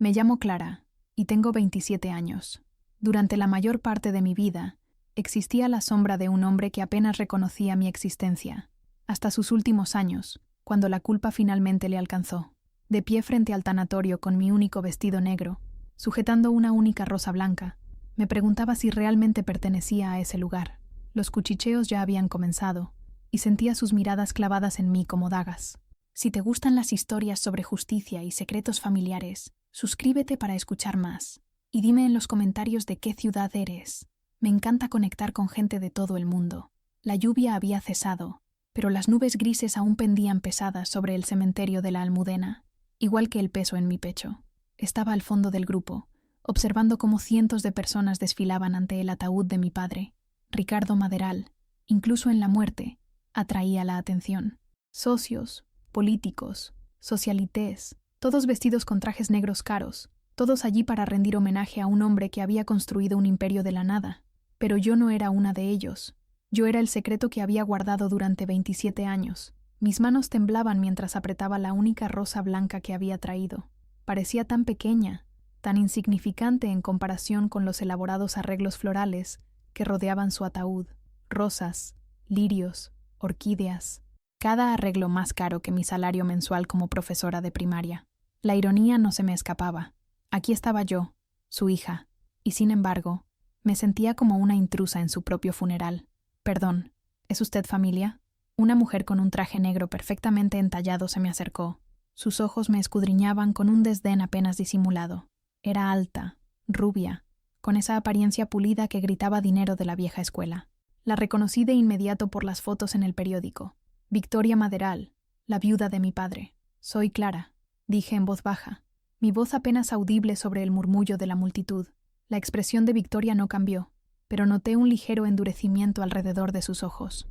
Me llamo Clara y tengo 27 años. Durante la mayor parte de mi vida, existía la sombra de un hombre que apenas reconocía mi existencia, hasta sus últimos años, cuando la culpa finalmente le alcanzó. De pie frente al tanatorio con mi único vestido negro, sujetando una única rosa blanca, me preguntaba si realmente pertenecía a ese lugar. Los cuchicheos ya habían comenzado, y sentía sus miradas clavadas en mí como dagas. Si te gustan las historias sobre justicia y secretos familiares, suscríbete para escuchar más, y dime en los comentarios de qué ciudad eres. Me encanta conectar con gente de todo el mundo. La lluvia había cesado, pero las nubes grises aún pendían pesadas sobre el cementerio de la Almudena, igual que el peso en mi pecho. Estaba al fondo del grupo, observando cómo cientos de personas desfilaban ante el ataúd de mi padre. Ricardo Maderal, incluso en la muerte, atraía la atención. Socios, políticos, socialites, todos vestidos con trajes negros caros, todos allí para rendir homenaje a un hombre que había construido un imperio de la nada. Pero yo no era una de ellos. Yo era el secreto que había guardado durante 27 años. Mis manos temblaban mientras apretaba la única rosa blanca que había traído. Parecía tan pequeña, tan insignificante en comparación con los elaborados arreglos florales que rodeaban su ataúd. Rosas, lirios, orquídeas. Cada arreglo más caro que mi salario mensual como profesora de primaria. La ironía no se me escapaba. Aquí estaba yo, su hija, y sin embargo, me sentía como una intrusa en su propio funeral. Perdón, ¿es usted familia? Una mujer con un traje negro perfectamente entallado se me acercó. Sus ojos me escudriñaban con un desdén apenas disimulado. Era alta, rubia, con esa apariencia pulida que gritaba dinero de la vieja escuela. La reconocí de inmediato por las fotos en el periódico. Victoria Maderal, la viuda de mi padre. Soy Clara, dije en voz baja, mi voz apenas audible sobre el murmullo de la multitud. La expresión de Victoria no cambió, pero noté un ligero endurecimiento alrededor de sus ojos.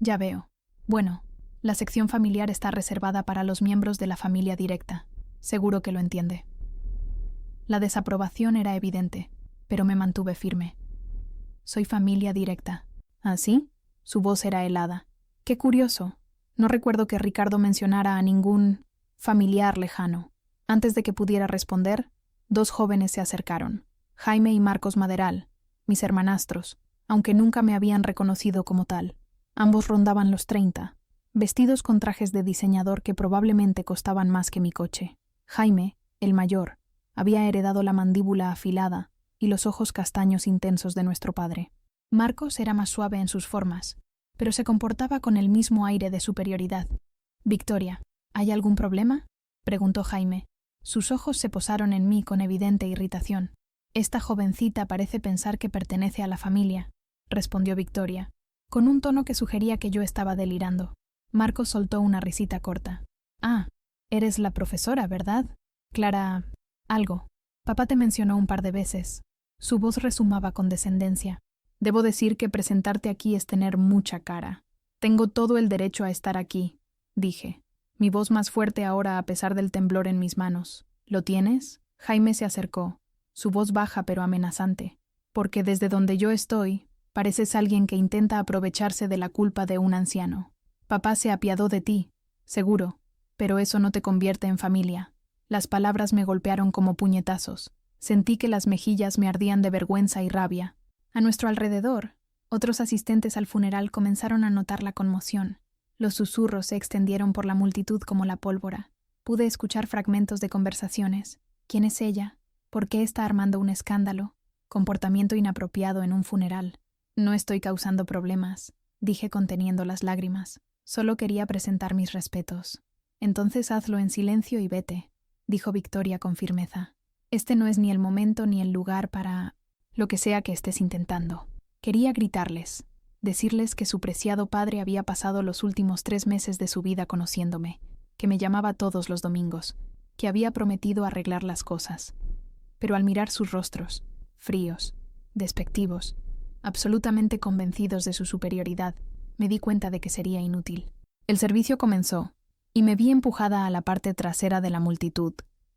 Ya veo. Bueno, la sección familiar está reservada para los miembros de la familia directa. Seguro que lo entiende. La desaprobación era evidente, pero me mantuve firme. Soy familia directa. ¿Ah, sí? Su voz era helada. Qué curioso. No recuerdo que Ricardo mencionara a ningún familiar lejano. Antes de que pudiera responder, dos jóvenes se acercaron. Jaime y Marcos Maderal, mis hermanastros, aunque nunca me habían reconocido como tal. Ambos rondaban los 30, vestidos con trajes de diseñador que probablemente costaban más que mi coche. Jaime, el mayor, había heredado la mandíbula afilada y los ojos castaños intensos de nuestro padre. Marcos era más suave en sus formas, pero se comportaba con el mismo aire de superioridad. «Victoria, ¿hay algún problema?», preguntó Jaime. Sus ojos se posaron en mí con evidente irritación. «Esta jovencita parece pensar que pertenece a la familia», respondió Victoria, con un tono que sugería que yo estaba delirando. Marcos soltó una risita corta. «Ah, eres la profesora, ¿verdad? Clara... algo. Papá te mencionó un par de veces». Su voz resumaba con descendencia. «Debo decir que presentarte aquí es tener mucha cara. Tengo todo el derecho a estar aquí», dije, mi voz más fuerte ahora a pesar del temblor en mis manos. «¿Lo tienes?». Jaime se acercó, su voz baja pero amenazante. «Porque desde donde yo estoy, pareces alguien que intenta aprovecharse de la culpa de un anciano. Papá se apiadó de ti, seguro, pero eso no te convierte en familia». Las palabras me golpearon como puñetazos. Sentí que las mejillas me ardían de vergüenza y rabia. A nuestro alrededor, otros asistentes al funeral comenzaron a notar la conmoción. Los susurros se extendieron por la multitud como la pólvora. Pude escuchar fragmentos de conversaciones. ¿Quién es ella? ¿Por qué está armando un escándalo? Comportamiento inapropiado en un funeral. «No estoy causando problemas», dije conteniendo las lágrimas. «Solo quería presentar mis respetos». «Entonces hazlo en silencio y vete», dijo Victoria con firmeza. «Este no es ni el momento ni el lugar para lo que sea que estés intentando». Quería gritarles, decirles que su preciado padre había pasado los últimos 3 meses de su vida conociéndome, que me llamaba todos los domingos, que había prometido arreglar las cosas. Pero al mirar sus rostros, fríos, despectivos, absolutamente convencidos de su superioridad, me di cuenta de que sería inútil. El servicio comenzó, y me vi empujada a la parte trasera de la multitud,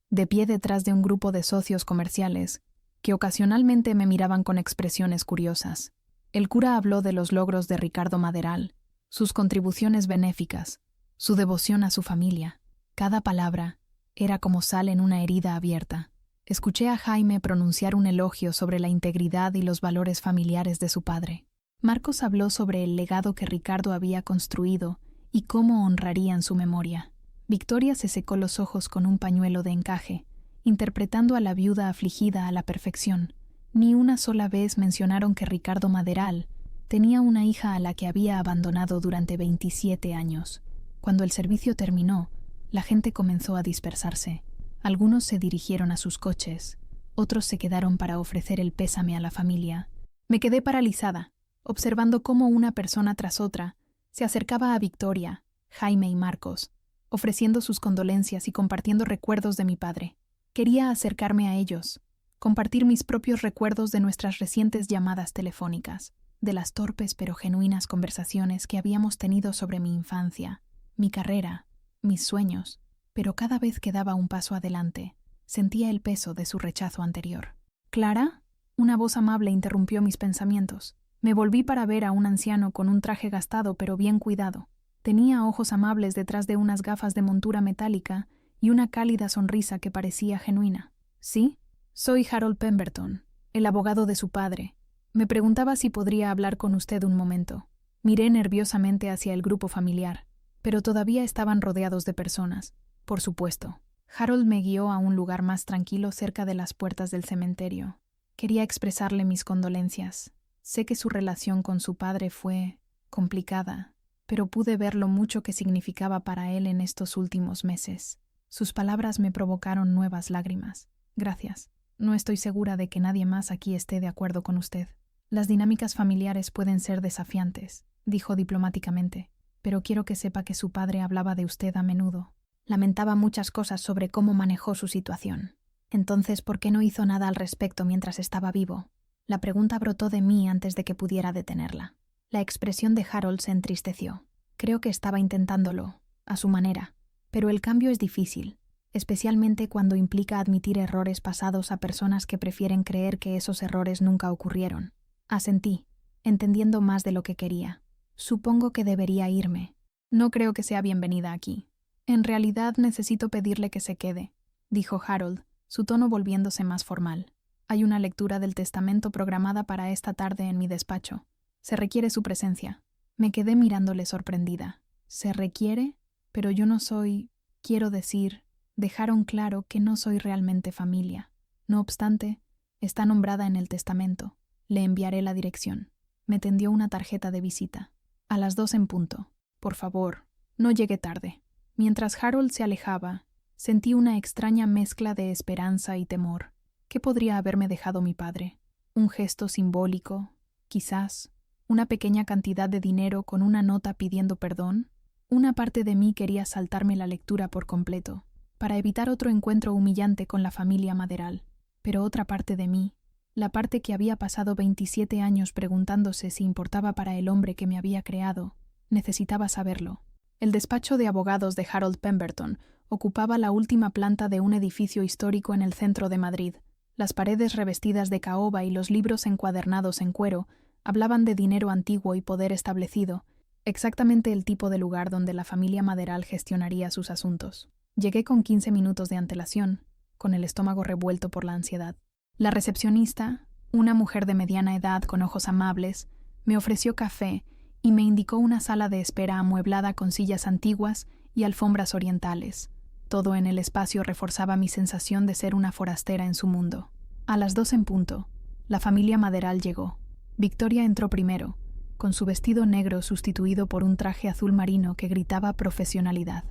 de pie detrás de un grupo de socios comerciales, que ocasionalmente me miraban con expresiones curiosas. El cura habló de los logros de Ricardo Maderal, sus contribuciones benéficas, su devoción a su familia. Cada palabra, Era como sal en una herida abierta. Escuché a Jaime pronunciar un elogio sobre la integridad y los valores familiares de su padre. Marcos habló sobre el legado que Ricardo había construido y cómo honrarían su memoria. Victoria se secó los ojos con un pañuelo de encaje, interpretando a la viuda afligida a la perfección. Ni una sola vez mencionaron que Ricardo Maderal tenía una hija a la que había abandonado durante 27 años. Cuando el servicio terminó, la gente comenzó a dispersarse. Algunos se dirigieron a sus coches, otros se quedaron para ofrecer el pésame a la familia. Me quedé paralizada, observando cómo una persona tras otra se acercaba a Victoria, Jaime y Marcos, ofreciendo sus condolencias y compartiendo recuerdos de mi padre. Quería acercarme a ellos, compartir mis propios recuerdos de nuestras recientes llamadas telefónicas, de las torpes pero genuinas conversaciones que habíamos tenido sobre mi infancia, mi carrera, mis sueños, pero cada vez que daba un paso adelante, sentía el peso de su rechazo anterior. ¿Clara? Una voz amable interrumpió mis pensamientos. Me volví para ver a un anciano con un traje gastado pero bien cuidado. Tenía ojos amables detrás de unas gafas de montura metálica y una cálida sonrisa que parecía genuina. ¿Sí? Soy Harold Pemberton, el abogado de su padre. Me preguntaba si podría hablar con usted un momento. Miré nerviosamente hacia el grupo familiar, pero todavía estaban rodeados de personas. Por supuesto. Harold me guió a un lugar más tranquilo cerca de las puertas del cementerio. Quería expresarle mis condolencias. Sé que su relación con su padre fue complicada, pero pude ver lo mucho que significaba para él en estos últimos meses. Sus palabras me provocaron nuevas lágrimas. Gracias. No estoy segura de que nadie más aquí esté de acuerdo con usted. Las dinámicas familiares pueden ser desafiantes, dijo diplomáticamente, pero quiero que sepa que su padre hablaba de usted a menudo. Lamentaba muchas cosas sobre cómo manejó su situación. Entonces, ¿por qué no hizo nada al respecto mientras estaba vivo? La pregunta brotó de mí antes de que pudiera detenerla. La expresión de Harold se entristeció. Creo que estaba intentándolo, a su manera, pero el cambio es difícil, especialmente cuando implica admitir errores pasados a personas que prefieren creer que esos errores nunca ocurrieron. Asentí, entendiendo más de lo que quería. Supongo que debería irme. No creo que sea bienvenida aquí. En realidad necesito pedirle que se quede, dijo Harold, su tono volviéndose más formal. Hay una lectura del testamento programada para esta tarde en mi despacho. Se requiere su presencia. Me quedé mirándole sorprendida. ¿Se requiere? Pero yo no soy... Quiero decir, dejaron claro que no soy realmente familia. No obstante, está nombrada en el testamento. Le enviaré la dirección. Me tendió una tarjeta de visita. A las 2 en punto. Por favor, no llegue tarde. Mientras Harold se alejaba, sentí una extraña mezcla de esperanza y temor. ¿Qué podría haberme dejado mi padre? ¿Un gesto simbólico? Quizás. ¿Una pequeña cantidad de dinero con una nota pidiendo perdón? Una parte de mí quería saltarme la lectura por completo, para evitar otro encuentro humillante con la familia Maderal. Pero otra parte de mí, la parte que había pasado 27 años preguntándose si importaba para el hombre que me había creado, necesitaba saberlo. El despacho de abogados de Harold Pemberton ocupaba la última planta de un edificio histórico en el centro de Madrid. Las paredes revestidas de caoba y los libros encuadernados en cuero hablaban de dinero antiguo y poder establecido, exactamente el tipo de lugar donde la familia Maderal gestionaría sus asuntos. Llegué con 15 minutos de antelación, con el estómago revuelto por la ansiedad. La recepcionista, una mujer de mediana edad con ojos amables, me ofreció café y me indicó una sala de espera amueblada con sillas antiguas y alfombras orientales. Todo en el espacio reforzaba mi sensación de ser una forastera en su mundo. A las 2 en punto, la familia Maderal llegó. Victoria entró primero, con su vestido negro sustituido por un traje azul marino que gritaba profesionalidad.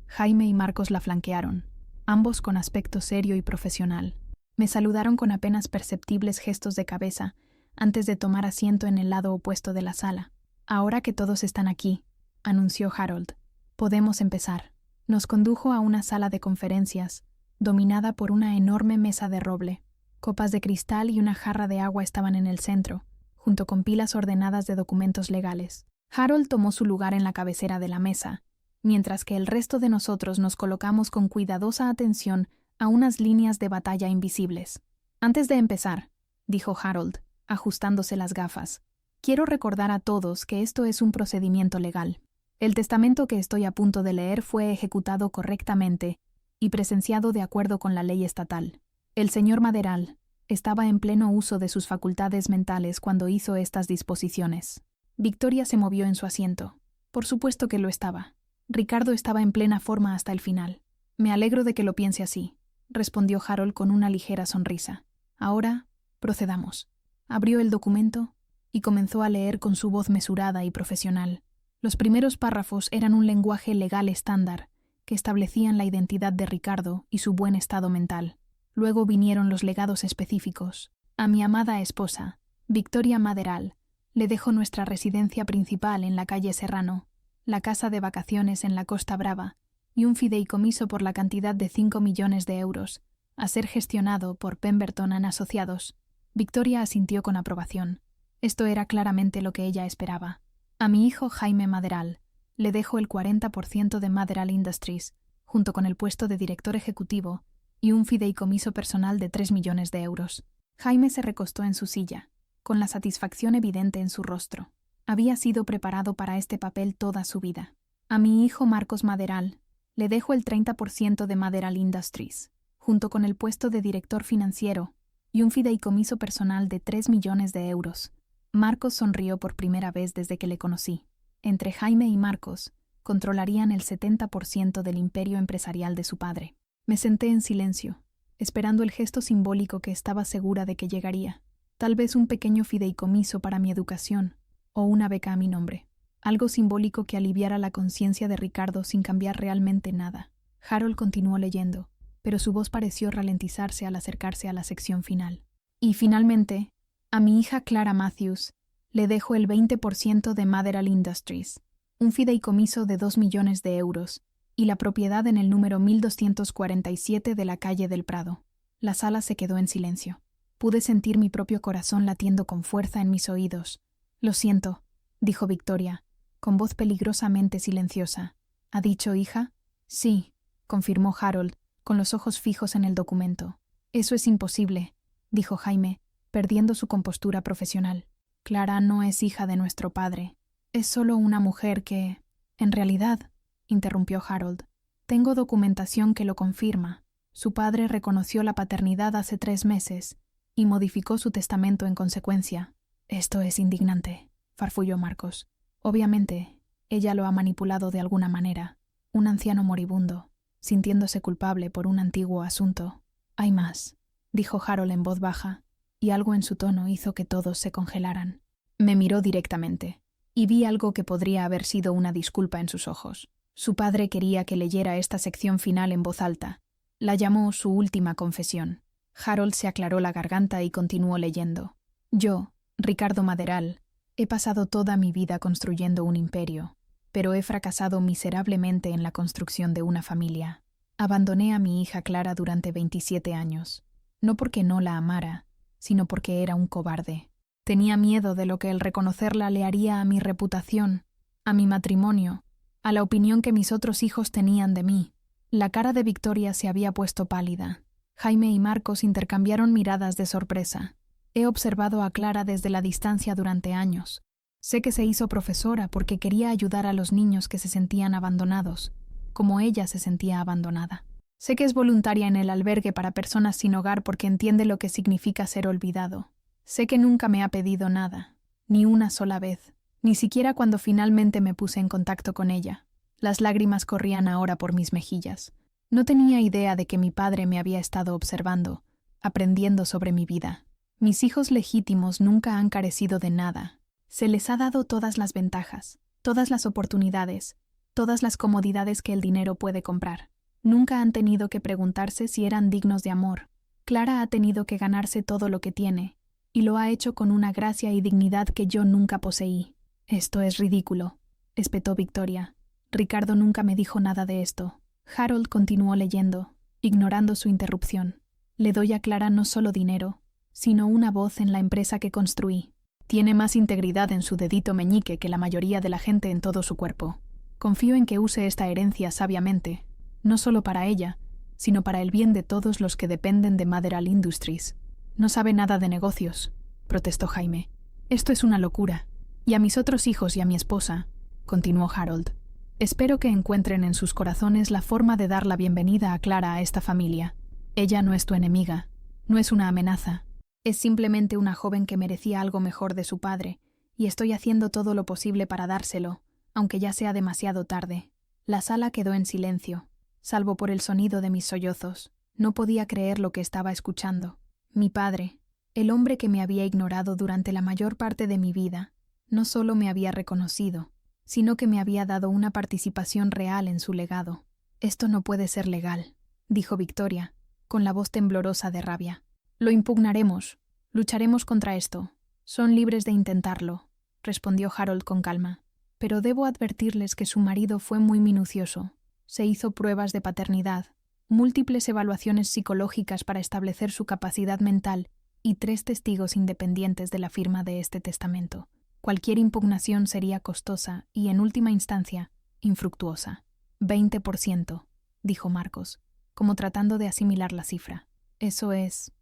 Jaime y Marcos la flanquearon, ambos con aspecto serio y profesional. Me saludaron con apenas perceptibles gestos de cabeza antes de tomar asiento en el lado opuesto de la sala. Ahora que todos están aquí, anunció Harold, podemos empezar. Nos condujo a una sala de conferencias, dominada por una enorme mesa de roble. Copas de cristal y una jarra de agua estaban en el centro, junto con pilas ordenadas de documentos legales. Harold tomó su lugar en la cabecera de la mesa, mientras que el resto de nosotros nos colocamos con cuidadosa atención a unas líneas de batalla invisibles. Antes de empezar, dijo Harold, ajustándose las gafas, quiero recordar a todos que esto es un procedimiento legal. El testamento que estoy a punto de leer fue ejecutado correctamente y presenciado de acuerdo con la ley estatal. El señor Maderal estaba en pleno uso de sus facultades mentales cuando hizo estas disposiciones. Victoria se movió en su asiento. Por supuesto que lo estaba. Ricardo estaba en plena forma hasta el final. Me alegro de que lo piense así, respondió Harold con una ligera sonrisa. Ahora, procedamos. Abrió el documento y comenzó a leer con su voz mesurada y profesional. Los primeros párrafos eran un lenguaje legal estándar que establecían la identidad de Ricardo y su buen estado mental. Luego vinieron los legados específicos. A mi amada esposa, Victoria Maderal, le dejo nuestra residencia principal en la calle Serrano, la casa de vacaciones en la Costa Brava y un fideicomiso por la cantidad de 5 millones de euros, a ser gestionado por Pemberton and Asociados. Victoria asintió con aprobación. Esto era claramente lo que ella esperaba. A mi hijo Jaime Maderal le dejo el 40% de Maderal Industries, junto con el puesto de director ejecutivo y un fideicomiso personal de 3 millones de euros. Jaime se recostó en su silla, con la satisfacción evidente en su rostro. Había sido preparado para este papel toda su vida. A mi hijo Marcos Maderal le dejo el 30% de Maderal Industries, junto con el puesto de director financiero y un fideicomiso personal de 3 millones de euros. Marcos sonrió por primera vez desde que le conocí. Entre Jaime y Marcos, controlarían el 70% del imperio empresarial de su padre. Me senté en silencio, esperando el gesto simbólico que estaba segura de que llegaría. Tal vez un pequeño fideicomiso para mi educación, o una beca a mi nombre. Algo simbólico que aliviara la conciencia de Ricardo sin cambiar realmente nada. Harold continuó leyendo, pero su voz pareció ralentizarse al acercarse a la sección final. Y finalmente, a mi hija Clara Matthews le dejo el 20% de Maderal Industries, un fideicomiso de 2 millones de euros y la propiedad en el número 1247 de la calle del Prado. La sala se quedó en silencio. Pude sentir mi propio corazón latiendo con fuerza en mis oídos. Lo siento, dijo Victoria, con voz peligrosamente silenciosa. ¿Ha dicho hija? Sí, confirmó Harold, con los ojos fijos en el documento. Eso es imposible, dijo Jaime, perdiendo su compostura profesional. Clara no es hija de nuestro padre. Es solo una mujer que... En realidad, interrumpió Harold, tengo documentación que lo confirma. Su padre reconoció la paternidad hace 3 meses y modificó su testamento en consecuencia. Esto es indignante, farfulló Marcos. Obviamente, ella lo ha manipulado de alguna manera. Un anciano moribundo, sintiéndose culpable por un antiguo asunto. Hay más, dijo Harold en voz baja, y algo en su tono hizo que todos se congelaran. Me miró directamente, y vi algo que podría haber sido una disculpa en sus ojos. Su padre quería que leyera esta sección final en voz alta. La llamó su última confesión. Harold se aclaró la garganta y continuó leyendo. Yo, Ricardo Maderal, he pasado toda mi vida construyendo un imperio, pero he fracasado miserablemente en la construcción de una familia. Abandoné a mi hija Clara durante 27 años, no porque no la amara, sino porque era un cobarde. Tenía miedo de lo que el reconocerla le haría a mi reputación, a mi matrimonio, a la opinión que mis otros hijos tenían de mí. La cara de Victoria se había puesto pálida. Jaime y Marcos intercambiaron miradas de sorpresa. He observado a Clara desde la distancia durante años. Sé que se hizo profesora porque quería ayudar a los niños que se sentían abandonados, como ella se sentía abandonada. Sé que es voluntaria en el albergue para personas sin hogar porque entiende lo que significa ser olvidado. Sé que nunca me ha pedido nada, ni una sola vez, ni siquiera cuando finalmente me puse en contacto con ella. Las lágrimas corrían ahora por mis mejillas. No tenía idea de que mi padre me había estado observando, aprendiendo sobre mi vida. Mis hijos legítimos nunca han carecido de nada. Se les ha dado todas las ventajas, todas las oportunidades, todas las comodidades que el dinero puede comprar. Nunca han tenido que preguntarse si eran dignos de amor. Clara ha tenido que ganarse todo lo que tiene, y lo ha hecho con una gracia y dignidad que yo nunca poseí. Esto es ridículo, espetó Victoria. Ricardo nunca me dijo nada de esto. Harold continuó leyendo, ignorando su interrupción. Le doy a Clara no solo dinero, sino una voz en la empresa que construí. Tiene más integridad en su dedito meñique que la mayoría de la gente en todo su cuerpo. Confío en que use esta herencia sabiamente, no solo para ella, sino para el bien de todos los que dependen de Maderal Industries. No sabe nada de negocios, protestó Jaime. Esto es una locura. Y a mis otros hijos y a mi esposa, continuó Harold. Espero que encuentren en sus corazones la forma de dar la bienvenida a Clara a esta familia. Ella no es tu enemiga, no es una amenaza. Es simplemente una joven que merecía algo mejor de su padre, y estoy haciendo todo lo posible para dárselo, aunque ya sea demasiado tarde. La sala quedó en silencio, salvo por el sonido de mis sollozos. No podía creer lo que estaba escuchando. Mi padre, el hombre que me había ignorado durante la mayor parte de mi vida, no solo me había reconocido, sino que me había dado una participación real en su legado. «Esto no puede ser legal», dijo Victoria, con la voz temblorosa de rabia. «Lo impugnaremos. Lucharemos contra esto. Son libres de intentarlo», respondió Harold con calma. «Pero debo advertirles que su marido fue muy minucioso. Se hizo pruebas de paternidad, múltiples evaluaciones psicológicas para establecer su capacidad mental y 3 testigos independientes de la firma de este testamento. Cualquier impugnación sería costosa y, en última instancia, infructuosa». 20%, dijo Marcos, como tratando de asimilar la cifra. Eso es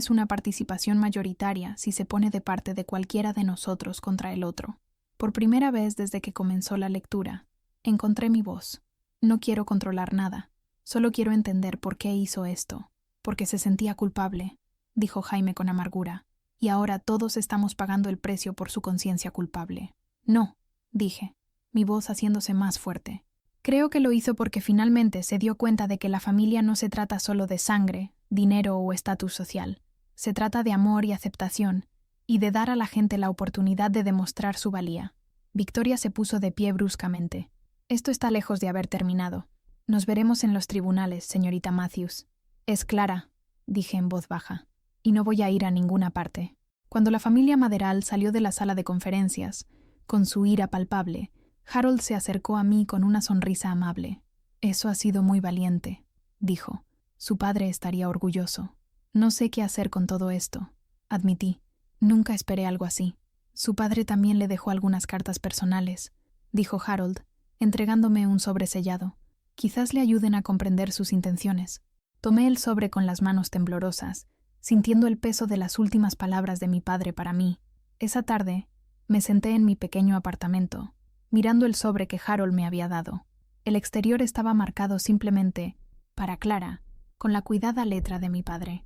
una participación mayoritaria si se pone de parte de cualquiera de nosotros contra el otro. Por primera vez desde que comenzó la lectura, encontré mi voz. No quiero controlar nada, solo quiero entender por qué hizo esto. Porque se sentía culpable, dijo Jaime con amargura, y ahora todos estamos pagando el precio por su conciencia culpable. No, dije, mi voz haciéndose más fuerte. Creo que lo hizo porque finalmente se dio cuenta de que la familia no se trata solo de sangre, dinero o estatus social. Se trata de amor y aceptación, y de dar a la gente la oportunidad de demostrar su valía. Victoria se puso de pie bruscamente. «Esto está lejos de haber terminado. Nos veremos en los tribunales, señorita Matthews». «Es Clara», dije en voz baja, «y no voy a ir a ninguna parte». Cuando la familia Maderal salió de la sala de conferencias, con su ira palpable, Harold se acercó a mí con una sonrisa amable. «Eso ha sido muy valiente», dijo. «Su padre estaría orgulloso». «No sé qué hacer con todo esto», admití. «Nunca esperé algo así». «Su padre también le dejó algunas cartas personales», dijo Harold, entregándome un sobre sellado. «Quizás le ayuden a comprender sus intenciones». Tomé el sobre con las manos temblorosas, sintiendo el peso de las últimas palabras de mi padre para mí. Esa tarde, me senté en mi pequeño apartamento, mirando el sobre que Harold me había dado. El exterior estaba marcado simplemente, para Clara, con la cuidada letra de mi padre.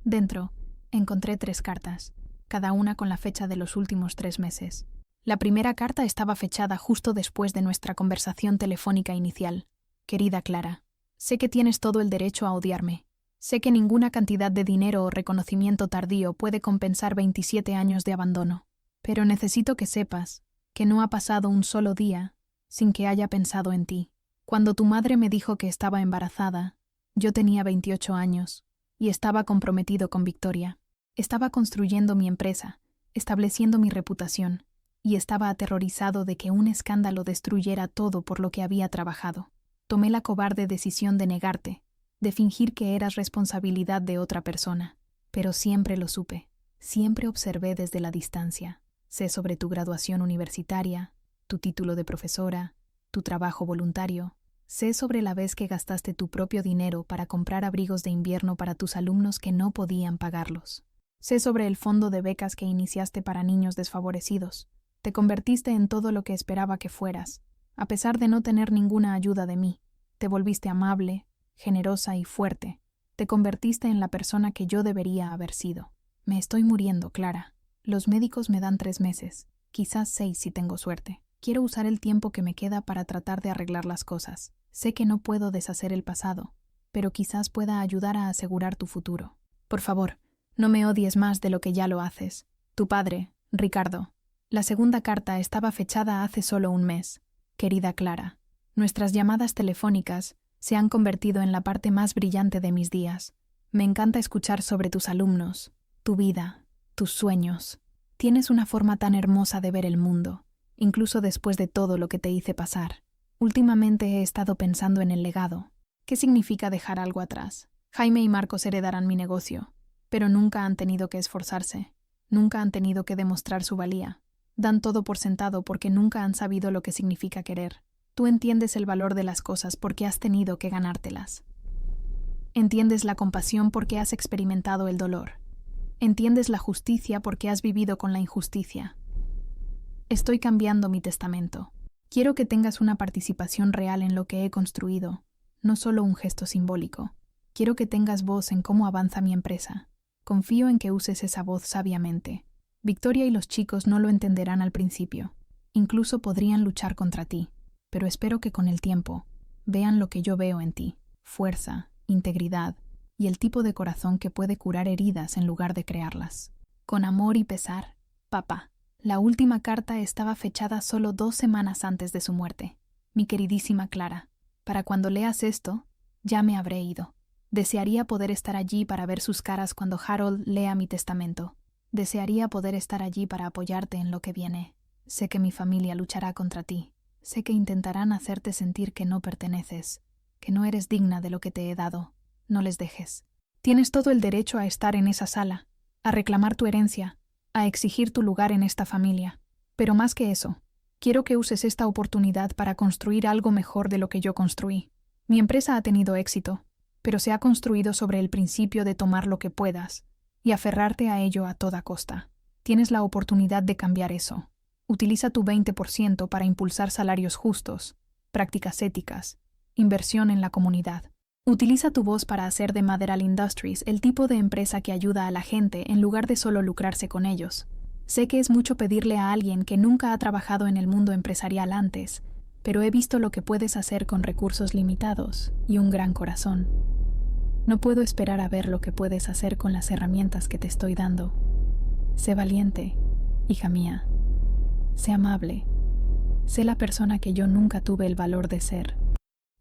Dentro, encontré 3 cartas, cada una con la fecha de los últimos 3 meses. La primera carta estaba fechada justo después de nuestra conversación telefónica inicial. «Querida Clara, sé que tienes todo el derecho a odiarme. Sé que ninguna cantidad de dinero o reconocimiento tardío puede compensar 27 años de abandono. Pero necesito que sepas que no ha pasado un solo día sin que haya pensado en ti. Cuando tu madre me dijo que estaba embarazada, yo tenía 28 años y estaba comprometido con Victoria. Estaba construyendo mi empresa, estableciendo mi reputación, y estaba aterrorizado de que un escándalo destruyera todo por lo que había trabajado. Tomé la cobarde decisión de negarte, de fingir que eras responsabilidad de otra persona, pero siempre lo supe, siempre observé desde la distancia. Sé sobre tu graduación universitaria, tu título de profesora, tu trabajo voluntario. Sé sobre la vez que gastaste tu propio dinero para comprar abrigos de invierno para tus alumnos que no podían pagarlos. Sé sobre el fondo de becas que iniciaste para niños desfavorecidos. Te convertiste en todo lo que esperaba que fueras, a pesar de no tener ninguna ayuda de mí. Te volviste amable, generosa y fuerte. Te convertiste en la persona que yo debería haber sido. Me estoy muriendo, Clara. Los médicos me dan 3 meses, quizás 6 si tengo suerte. Quiero usar el tiempo que me queda para tratar de arreglar las cosas. Sé que no puedo deshacer el pasado, pero quizás pueda ayudar a asegurar tu futuro. Por favor, no me odies más de lo que ya lo haces. Tu padre, Ricardo». La segunda carta estaba fechada hace solo 1 mes. «Querida Clara, nuestras llamadas telefónicas se han convertido en la parte más brillante de mis días. Me encanta escuchar sobre tus alumnos, tu vida, tus sueños. Tienes una forma tan hermosa de ver el mundo, incluso después de todo lo que te hice pasar. Últimamente he estado pensando en el legado. ¿Qué significa dejar algo atrás? Jaime y Marcos heredarán mi negocio, pero nunca han tenido que esforzarse, nunca han tenido que demostrar su valía. Dan todo por sentado porque nunca han sabido lo que significa querer. Tú entiendes el valor de las cosas porque has tenido que ganártelas. Entiendes la compasión porque has experimentado el dolor. Entiendes la justicia porque has vivido con la injusticia. Estoy cambiando mi testamento. Quiero que tengas una participación real en lo que he construido, no solo un gesto simbólico. Quiero que tengas voz en cómo avanza mi empresa. Confío en que uses esa voz sabiamente. Victoria y los chicos no lo entenderán al principio. Incluso podrían luchar contra ti. Pero espero que con el tiempo vean lo que yo veo en ti: fuerza, integridad y el tipo de corazón que puede curar heridas en lugar de crearlas. Con amor y pesar, papá. La última carta estaba fechada solo 2 semanas antes de su muerte. Mi queridísima Clara, para cuando leas esto, ya me habré ido. Desearía poder estar allí para ver sus caras cuando Harold lea mi testamento. Desearía poder estar allí para apoyarte en lo que viene. Sé que mi familia luchará contra ti. Sé que intentarán hacerte sentir que no perteneces, que no eres digna de lo que te he dado. No les dejes. Tienes todo el derecho a estar en esa sala, a reclamar tu herencia, a exigir tu lugar en esta familia. Pero más que eso, quiero que uses esta oportunidad para construir algo mejor de lo que yo construí. Mi empresa ha tenido éxito, pero se ha construido sobre el principio de tomar lo que puedas y aferrarte a ello a toda costa. Tienes la oportunidad de cambiar eso. Utiliza tu 20% para impulsar salarios justos, prácticas éticas, inversión en la comunidad. Utiliza tu voz para hacer de Maderal Industries el tipo de empresa que ayuda a la gente en lugar de solo lucrarse con ellos. Sé que es mucho pedirle a alguien que nunca ha trabajado en el mundo empresarial antes, pero he visto lo que puedes hacer con recursos limitados y un gran corazón. No puedo esperar a ver lo que puedes hacer con las herramientas que te estoy dando. Sé valiente, hija mía. Sé amable. Sé la persona que yo nunca tuve el valor de ser.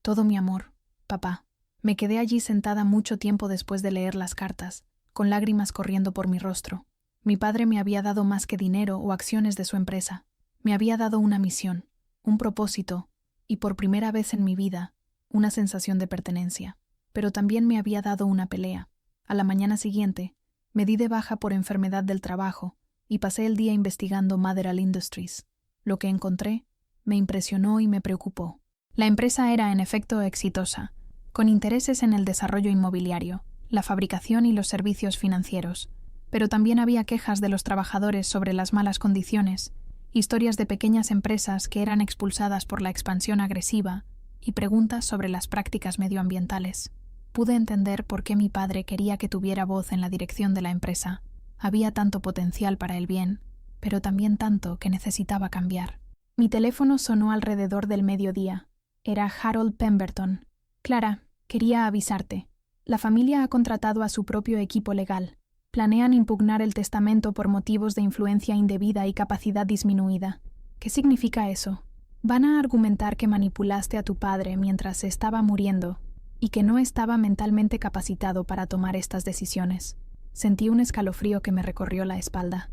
Todo mi amor, papá. Me quedé allí sentada mucho tiempo después de leer las cartas, con lágrimas corriendo por mi rostro. Mi padre me había dado más que dinero o acciones de su empresa. Me había dado una misión, un propósito, y por primera vez en mi vida, una sensación de pertenencia. Pero también me había dado una pelea. A la mañana siguiente, me di de baja por enfermedad del trabajo y pasé el día investigando Maderal Industries. Lo que encontré me impresionó y me preocupó. La empresa era en efecto exitosa, con intereses en el desarrollo inmobiliario, la fabricación y los servicios financieros, pero también había quejas de los trabajadores sobre las malas condiciones, historias de pequeñas empresas que eran expulsadas por la expansión agresiva y preguntas sobre las prácticas medioambientales. Pude entender por qué mi padre quería que tuviera voz en la dirección de la empresa. Había tanto potencial para el bien, pero también tanto que necesitaba cambiar. Mi teléfono sonó alrededor del mediodía. Era Harold Pemberton. Clara, quería avisarte. La familia ha contratado a su propio equipo legal. Planean impugnar el testamento por motivos de influencia indebida y capacidad disminuida. ¿Qué significa eso? Van a argumentar que manipulaste a tu padre mientras se estaba muriendo y que no estaba mentalmente capacitado para tomar estas decisiones. Sentí un escalofrío que me recorrió la espalda.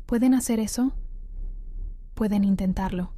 ¿Pueden hacer eso? Pueden intentarlo.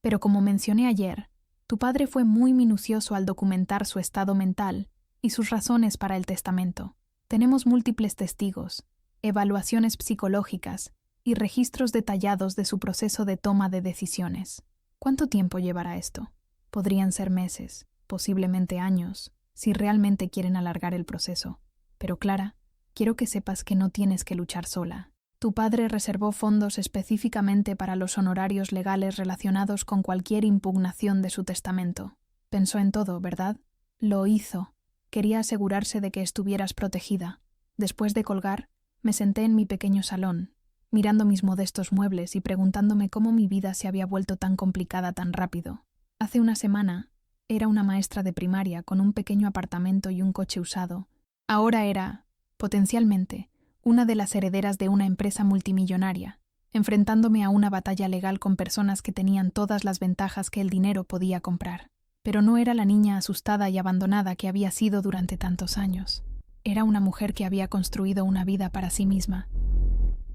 Pero como mencioné ayer, tu padre fue muy minucioso al documentar su estado mental y sus razones para el testamento. Tenemos múltiples testigos, evaluaciones psicológicas y registros detallados de su proceso de toma de decisiones. ¿Cuánto tiempo llevará esto? Podrían ser meses, posiblemente años, si realmente quieren alargar el proceso. Pero Clara, quiero que sepas que no tienes que luchar sola. Tu padre reservó fondos específicamente para los honorarios legales relacionados con cualquier impugnación de su testamento. Pensó en todo, ¿verdad? Lo hizo. Quería asegurarse de que estuvieras protegida. Después de colgar, me senté en mi pequeño salón, mirando mis modestos muebles y preguntándome cómo mi vida se había vuelto tan complicada tan rápido. Hace una semana, era una maestra de primaria con un pequeño apartamento y un coche usado. Ahora era, potencialmente, una de las herederas de una empresa multimillonaria, enfrentándome a una batalla legal con personas que tenían todas las ventajas que el dinero podía comprar. Pero no era la niña asustada y abandonada que había sido durante tantos años. Era una mujer que había construido una vida para sí misma,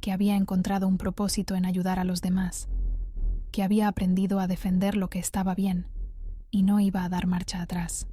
que había encontrado un propósito en ayudar a los demás, que había aprendido a defender lo que estaba bien y no iba a dar marcha atrás.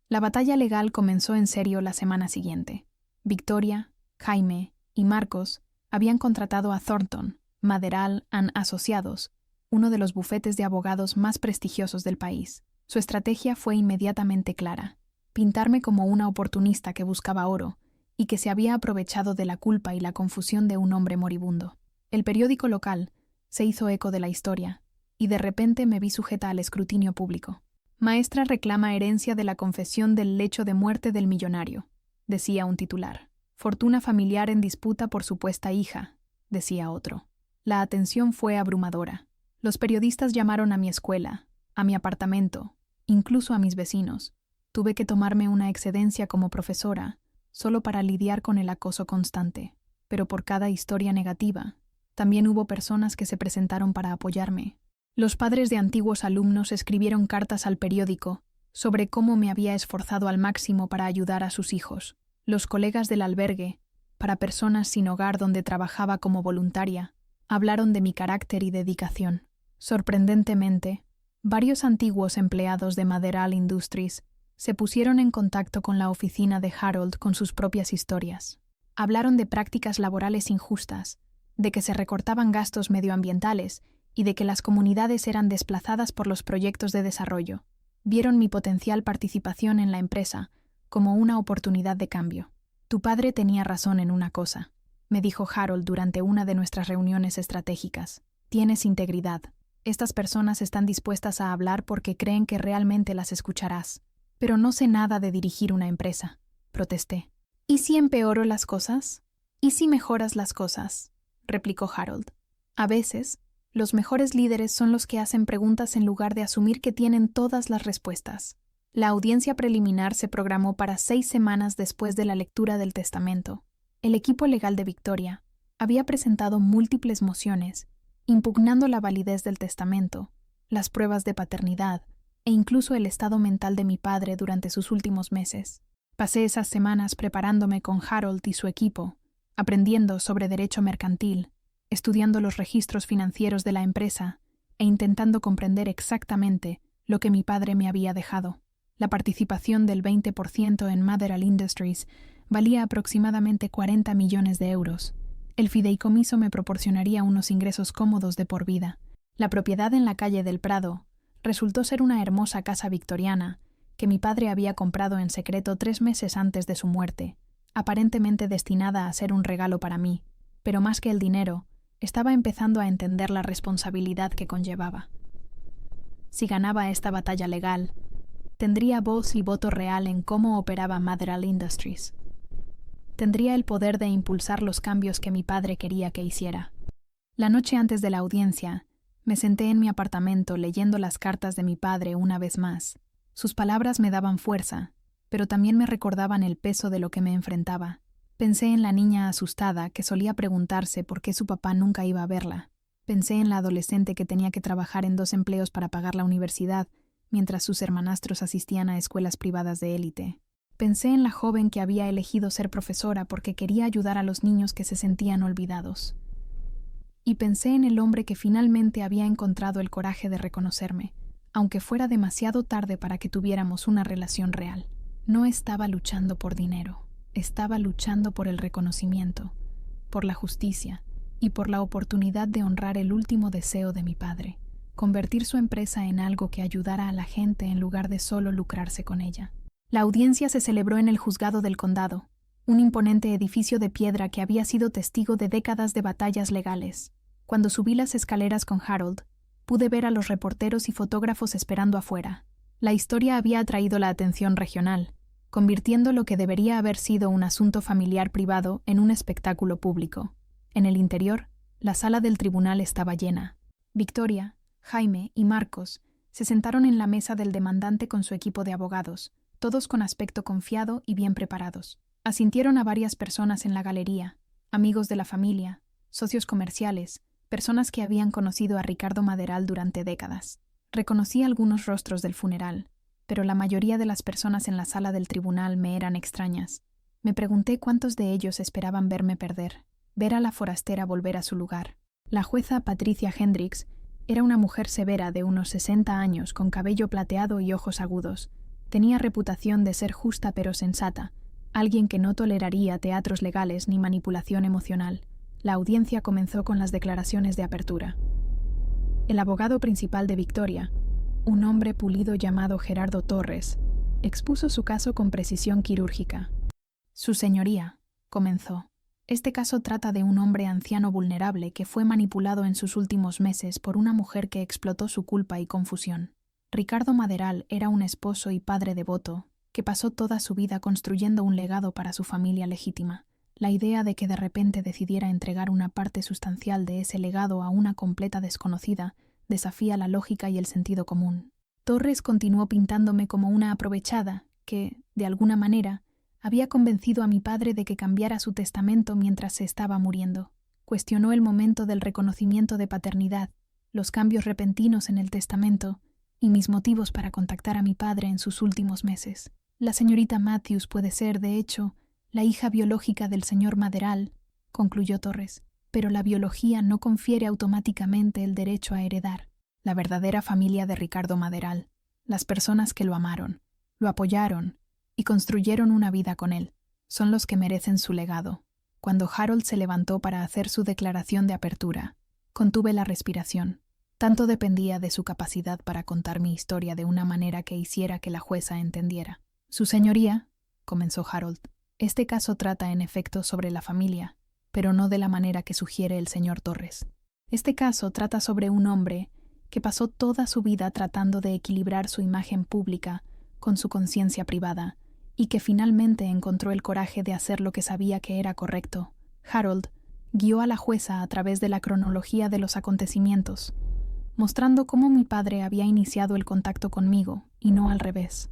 La batalla legal comenzó en serio la semana siguiente. Victoria, Jaime y Marcos habían contratado a Thornton, Maderal & Asociados, uno de los bufetes de abogados más prestigiosos del país. Su estrategia fue inmediatamente clara: pintarme como una oportunista que buscaba oro y que se había aprovechado de la culpa y la confusión de un hombre moribundo. El periódico local se hizo eco de la historia y de repente me vi sujeta al escrutinio público. Maestra reclama herencia de la confesión del lecho de muerte del millonario, decía un titular. Fortuna familiar en disputa por supuesta hija, decía otro. La atención fue abrumadora. Los periodistas llamaron a mi escuela, a mi apartamento, incluso a mis vecinos. Tuve que tomarme una excedencia como profesora, solo para lidiar con el acoso constante. Pero por cada historia negativa, también hubo personas que se presentaron para apoyarme. Los padres de antiguos alumnos escribieron cartas al periódico sobre cómo me había esforzado al máximo para ayudar a sus hijos. Los colegas del albergue, para personas sin hogar donde trabajaba como voluntaria, hablaron de mi carácter y dedicación. Sorprendentemente, varios antiguos empleados de Maderal Industries se pusieron en contacto con la oficina de Harold con sus propias historias. Hablaron de prácticas laborales injustas, de que se recortaban gastos medioambientales y de que las comunidades eran desplazadas por los proyectos de desarrollo. Vieron mi potencial participación en la empresa como una oportunidad de cambio. Tu padre tenía razón en una cosa, me dijo Harold durante una de nuestras reuniones estratégicas. Tienes integridad. Estas personas están dispuestas a hablar porque creen que realmente las escucharás. Pero no sé nada de dirigir una empresa, protesté. ¿Y si empeoro las cosas? ¿Y si mejoras las cosas?, replicó Harold. A veces, los mejores líderes son los que hacen preguntas en lugar de asumir que tienen todas las respuestas. La audiencia preliminar se programó para 6 semanas después de la lectura del testamento. El equipo legal de Victoria había presentado múltiples mociones, impugnando la validez del testamento, las pruebas de paternidad e incluso el estado mental de mi padre durante sus últimos meses. Pasé esas semanas preparándome con Harold y su equipo, aprendiendo sobre derecho mercantil, estudiando los registros financieros de la empresa e intentando comprender exactamente lo que mi padre me había dejado. La participación del 20% en Maderal Industries valía aproximadamente 40 millones de euros. El fideicomiso me proporcionaría unos ingresos cómodos de por vida. La propiedad en la calle del Prado resultó ser una hermosa casa victoriana que mi padre había comprado en secreto 3 meses antes de su muerte, aparentemente destinada a ser un regalo para mí, pero más que el dinero, estaba empezando a entender la responsabilidad que conllevaba. Si ganaba esta batalla legal, tendría voz y voto real en cómo operaba Maderal Industries. Tendría el poder de impulsar los cambios que mi padre quería que hiciera. La noche antes de la audiencia, me senté en mi apartamento leyendo las cartas de mi padre una vez más. Sus palabras me daban fuerza, pero también me recordaban el peso de lo que me enfrentaba. Pensé en la niña asustada que solía preguntarse por qué su papá nunca iba a verla. Pensé en la adolescente que tenía que trabajar en 2 empleos para pagar la universidad, mientras sus hermanastros asistían a escuelas privadas de élite. Pensé en la joven que había elegido ser profesora porque quería ayudar a los niños que se sentían olvidados. Y pensé en el hombre que finalmente había encontrado el coraje de reconocerme, aunque fuera demasiado tarde para que tuviéramos una relación real. No estaba luchando por dinero, estaba luchando por el reconocimiento, por la justicia y por la oportunidad de honrar el último deseo de mi padre, convertir su empresa en algo que ayudara a la gente en lugar de solo lucrarse con ella. La audiencia se celebró en el juzgado del condado, un imponente edificio de piedra que había sido testigo de décadas de batallas legales. Cuando subí las escaleras con Harold, pude ver a los reporteros y fotógrafos esperando afuera. La historia había atraído la atención regional, convirtiendo lo que debería haber sido un asunto familiar privado en un espectáculo público. En el interior, la sala del tribunal estaba llena. Victoria, Jaime y Marcos se sentaron en la mesa del demandante con su equipo de abogados, todos con aspecto confiado y bien preparados. Asintieron a varias personas en la galería, amigos de la familia, socios comerciales, personas que habían conocido a Ricardo Maderal durante décadas. Reconocí algunos rostros del funeral, pero la mayoría de las personas en la sala del tribunal me eran extrañas. Me pregunté cuántos de ellos esperaban verme perder, ver a la forastera volver a su lugar. La jueza Patricia Hendricks era una mujer severa de unos 60 años con cabello plateado y ojos agudos. Tenía reputación de ser justa pero sensata, alguien que no toleraría teatros legales ni manipulación emocional. La audiencia comenzó con las declaraciones de apertura. El abogado principal de Victoria, un hombre pulido llamado Gerardo Torres, expuso su caso con precisión quirúrgica. «Su señoría», comenzó, Este caso trata de un hombre anciano vulnerable que fue manipulado en sus últimos meses por una mujer que explotó su culpa y confusión. Ricardo Maderal era un esposo y padre devoto que pasó toda su vida construyendo un legado para su familia legítima. La idea de que de repente decidiera entregar una parte sustancial de ese legado a una completa desconocida desafía la lógica y el sentido común. Torres continuó pintándome como una aprovechada que, de alguna manera, había convencido a mi padre de que cambiara su testamento mientras se estaba muriendo. Cuestionó el momento del reconocimiento de paternidad, los cambios repentinos en el testamento y mis motivos para contactar a mi padre en sus últimos meses. La señorita Matthews puede ser, de hecho, la hija biológica del señor Maderal, concluyó Torres, pero la biología no confiere automáticamente el derecho a heredar. La verdadera familia de Ricardo Maderal, las personas que lo amaron, lo apoyaron y construyeron una vida con él, son los que merecen su legado. Cuando Harold se levantó para hacer su declaración de apertura, contuve la respiración. Tanto dependía de su capacidad para contar mi historia de una manera que hiciera que la jueza entendiera. Su señoría, comenzó Harold, este caso trata en efecto sobre la familia, pero no de la manera que sugiere el señor Torres. Este caso trata sobre un hombre que pasó toda su vida tratando de equilibrar su imagen pública con su conciencia privada, y que finalmente encontró el coraje de hacer lo que sabía que era correcto. Harold guió a la jueza a través de la cronología de los acontecimientos, mostrando cómo mi padre había iniciado el contacto conmigo, y no al revés.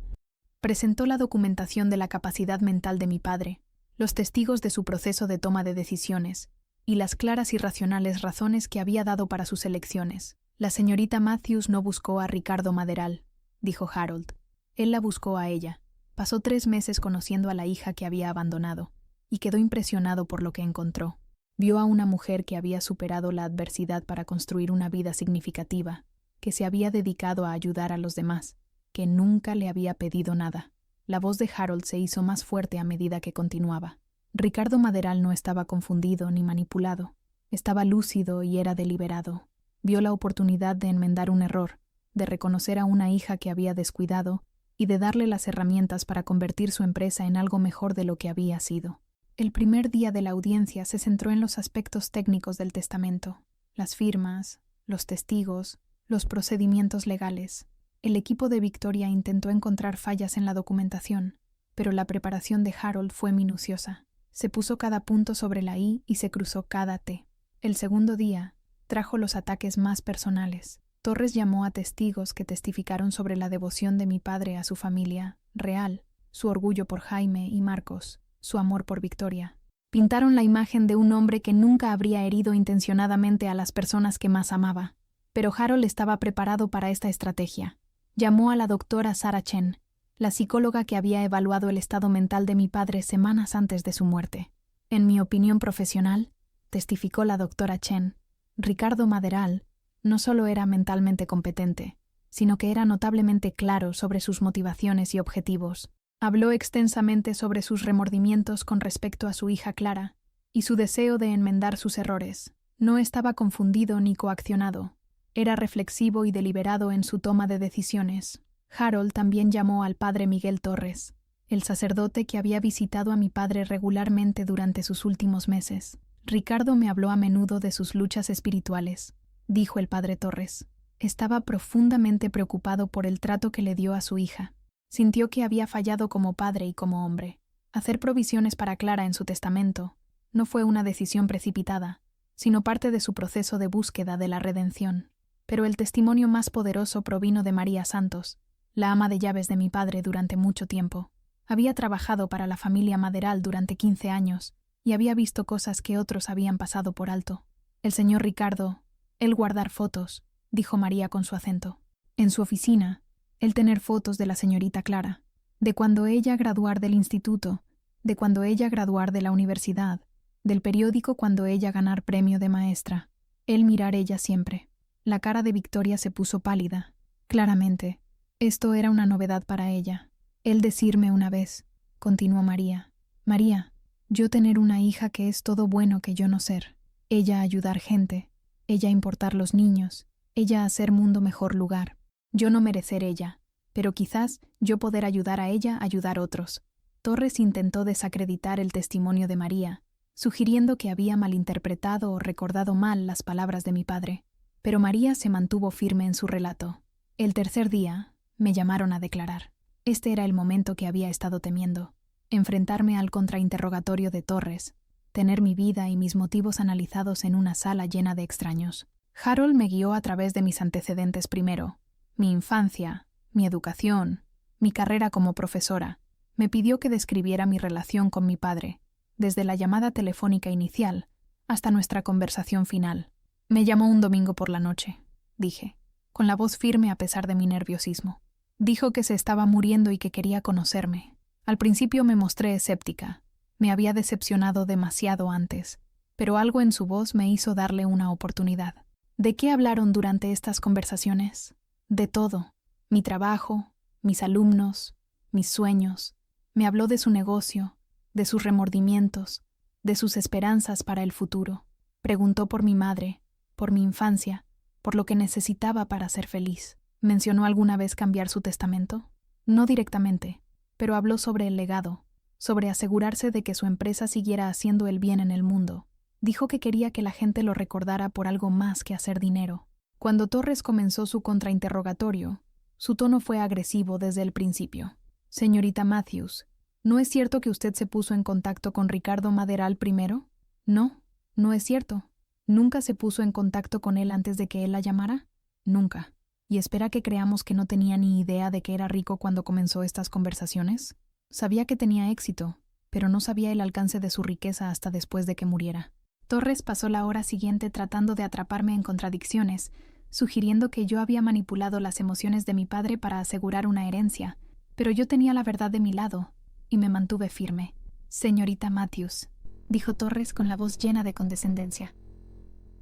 Presentó la documentación de la capacidad mental de mi padre, los testigos de su proceso de toma de decisiones, y las claras y racionales razones que había dado para sus elecciones. La señorita Matthews no buscó a Ricardo Maderal, dijo Harold. Él la buscó a ella. Pasó 3 meses conociendo a la hija que había abandonado, y quedó impresionado por lo que encontró. Vio a una mujer que había superado la adversidad para construir una vida significativa, que se había dedicado a ayudar a los demás, que nunca le había pedido nada. La voz de Harold se hizo más fuerte a medida que continuaba. Ricardo Maderal no estaba confundido ni manipulado. Estaba lúcido y era deliberado. Vio la oportunidad de enmendar un error, de reconocer a una hija que había descuidado y de darle las herramientas para convertir su empresa en algo mejor de lo que había sido. El primer día de la audiencia se centró en los aspectos técnicos del testamento, las firmas, los testigos, los procedimientos legales. El equipo de Victoria intentó encontrar fallas en la documentación, pero la preparación de Harold fue minuciosa. Se puso cada punto sobre la I y se cruzó cada T. El segundo día trajo los ataques más personales. Torres llamó a testigos que testificaron sobre la devoción de mi padre a su familia real, su orgullo por Jaime y Marcos, su amor por Victoria. Pintaron la imagen de un hombre que nunca habría herido intencionadamente a las personas que más amaba. Pero Harold estaba preparado para esta estrategia. Llamó a la doctora Sarah Chen, la psicóloga que había evaluado el estado mental de mi padre semanas antes de su muerte. En mi opinión profesional, testificó la doctora Chen, Ricardo Maderal no solo era mentalmente competente, sino que era notablemente claro sobre sus motivaciones y objetivos. Habló extensamente sobre sus remordimientos con respecto a su hija Clara y su deseo de enmendar sus errores. No estaba confundido ni coaccionado. Era reflexivo y deliberado en su toma de decisiones. Harold también llamó al padre Miguel Torres, el sacerdote que había visitado a mi padre regularmente durante sus últimos meses. Ricardo me habló a menudo de sus luchas espirituales, dijo el padre Torres. Estaba profundamente preocupado por el trato que le dio a su hija. Sintió que había fallado como padre y como hombre. Hacer provisiones para Clara en su testamento no fue una decisión precipitada, sino parte de su proceso de búsqueda de la redención. Pero el testimonio más poderoso provino de María Santos, la ama de llaves de mi padre durante mucho tiempo. Había trabajado para la familia Maderal durante 15 años y había visto cosas que otros habían pasado por alto. El señor Ricardo, él guardar fotos, dijo María con su acento. En su oficina, él tener fotos de la señorita Clara, de cuando ella graduar del instituto, de cuando ella graduar de la universidad, del periódico cuando ella ganar premio de maestra. Él mirar ella siempre. La cara de Victoria se puso pálida. Claramente, esto era una novedad para ella. Él decirme una vez, continuó María, María, yo tener una hija que es todo bueno que yo no ser. Ella ayudar gente, ella importar los niños, ella hacer mundo mejor lugar. Yo no merecer ella, pero quizás yo poder ayudar a ella ayudar otros. Torres intentó desacreditar el testimonio de María, sugiriendo que había malinterpretado o recordado mal las palabras de mi padre. Pero María se mantuvo firme en su relato. El tercer día, me llamaron a declarar. Este era el momento que había estado temiendo. Enfrentarme al contrainterrogatorio de Torres, tener mi vida y mis motivos analizados en una sala llena de extraños. Harold me guió a través de mis antecedentes primero, mi infancia, mi educación, mi carrera como profesora. Me pidió que describiera mi relación con mi padre, desde la llamada telefónica inicial hasta nuestra conversación final. Me llamó un domingo por la noche, dije, con la voz firme a pesar de mi nerviosismo. Dijo que se estaba muriendo y que quería conocerme. Al principio me mostré escéptica. Me había decepcionado demasiado antes, pero algo en su voz me hizo darle una oportunidad. ¿De qué hablaron durante estas conversaciones? De todo. Mi trabajo, mis alumnos, mis sueños. Me habló de su negocio, de sus remordimientos, de sus esperanzas para el futuro. Preguntó por mi madre, por mi infancia, por lo que necesitaba para ser feliz. ¿Mencionó alguna vez cambiar su testamento? No directamente, pero habló sobre el legado, sobre asegurarse de que su empresa siguiera haciendo el bien en el mundo. Dijo que quería que la gente lo recordara por algo más que hacer dinero. Cuando Torres comenzó su contrainterrogatorio, su tono fue agresivo desde el principio. Señorita Matthews, ¿no es cierto que usted se puso en contacto con Ricardo Maderal primero? No, no es cierto. ¿Nunca se puso en contacto con él antes de que él la llamara? Nunca. ¿Y espera que creamos que no tenía ni idea de que era rico cuando comenzó estas conversaciones? Sabía que tenía éxito, pero no sabía el alcance de su riqueza hasta después de que muriera. Torres pasó la hora siguiente tratando de atraparme en contradicciones, sugiriendo que yo había manipulado las emociones de mi padre para asegurar una herencia, pero yo tenía la verdad de mi lado, y me mantuve firme. Señorita Matthews, dijo Torres con la voz llena de condescendencia.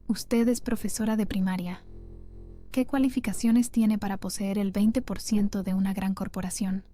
Usted es profesora de primaria. ¿Qué cualificaciones tiene para poseer el 20% de una gran corporación?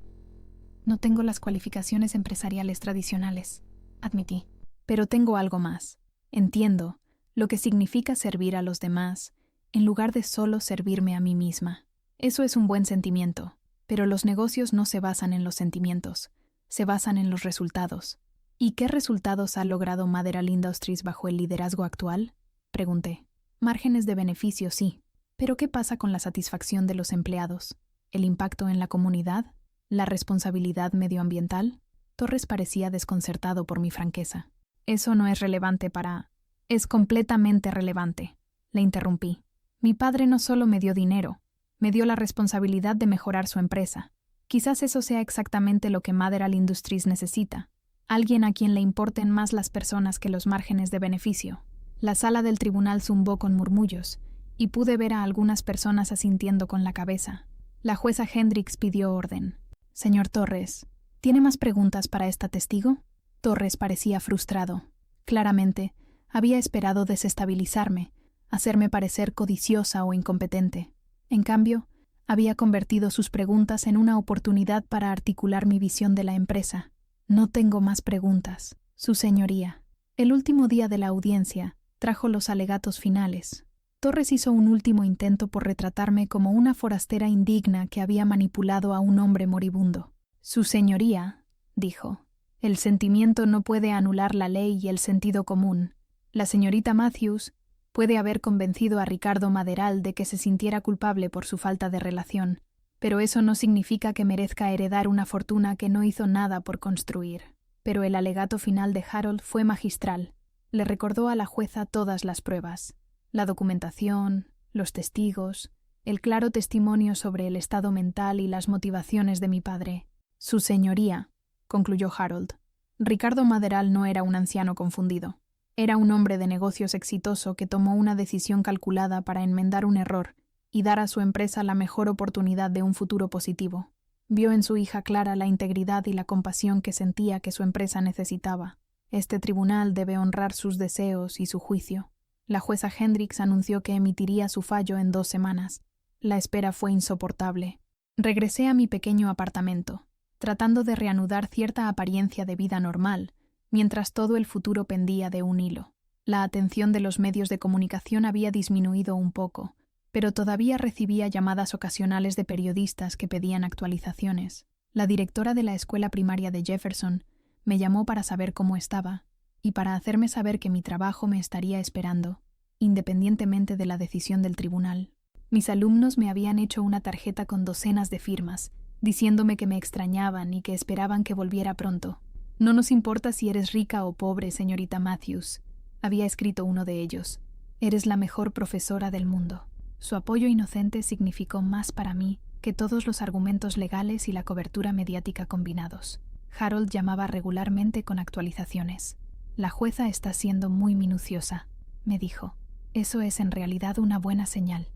No tengo las cualificaciones empresariales tradicionales, admití. Pero tengo algo más. Entiendo lo que significa servir a los demás, en lugar de solo servirme a mí misma. Eso es un buen sentimiento, pero los negocios no se basan en los sentimientos, se basan en los resultados. ¿Y qué resultados ha logrado Maderal Industries bajo el liderazgo actual? Pregunté. Márgenes de beneficio, sí. ¿Pero qué pasa con la satisfacción de los empleados? ¿El impacto en la comunidad? ¿La responsabilidad medioambiental? Torres parecía desconcertado por mi franqueza. Eso no es relevante para... Es completamente relevante, le interrumpí. Mi padre no solo me dio dinero, me dio la responsabilidad de mejorar su empresa. Quizás eso sea exactamente lo que Maderal Industries necesita. Alguien a quien le importen más las personas que los márgenes de beneficio. La sala del tribunal zumbó con murmullos, y pude ver a algunas personas asintiendo con la cabeza. La jueza Hendricks pidió orden. Señor Torres, ¿tiene más preguntas para esta testigo? Torres parecía frustrado. Claramente, había esperado desestabilizarme, hacerme parecer codiciosa o incompetente. En cambio, había convertido sus preguntas en una oportunidad para articular mi visión de la empresa. No tengo más preguntas, Su Señoría. El último día de la audiencia trajo los alegatos finales. Torres hizo un último intento por retratarme como una forastera indigna que había manipulado a un hombre moribundo. Su Señoría, dijo, el sentimiento no puede anular la ley y el sentido común. La señorita Matthews puede haber convencido a Ricardo Maderal de que se sintiera culpable por su falta de relación, pero eso no significa que merezca heredar una fortuna que no hizo nada por construir. Pero el alegato final de Harold fue magistral. Le recordó a la jueza todas las pruebas. La documentación, los testigos, el claro testimonio sobre el estado mental y las motivaciones de mi padre. Su Señoría, concluyó Harold. Ricardo Maderal no era un anciano confundido. Era un hombre de negocios exitoso que tomó una decisión calculada para enmendar un error y dar a su empresa la mejor oportunidad de un futuro positivo. Vio en su hija Clara la integridad y la compasión que sentía que su empresa necesitaba. Este tribunal debe honrar sus deseos y su juicio. La jueza Hendricks anunció que emitiría su fallo en 2 semanas. La espera fue insoportable. Regresé a mi pequeño apartamento, tratando de reanudar cierta apariencia de vida normal, mientras todo el futuro pendía de un hilo. La atención de los medios de comunicación había disminuido un poco, pero todavía recibía llamadas ocasionales de periodistas que pedían actualizaciones. La directora de la escuela primaria de Jefferson me llamó para saber cómo estaba, y para hacerme saber que mi trabajo me estaría esperando, independientemente de la decisión del tribunal. Mis alumnos me habían hecho una tarjeta con docenas de firmas, diciéndome que me extrañaban y que esperaban que volviera pronto. «No nos importa si eres rica o pobre, señorita Matthews», había escrito uno de ellos. «Eres la mejor profesora del mundo». Su apoyo inocente significó más para mí que todos los argumentos legales y la cobertura mediática combinados. Harold llamaba regularmente con actualizaciones. «La jueza está siendo muy minuciosa», me dijo. «Eso es en realidad una buena señal.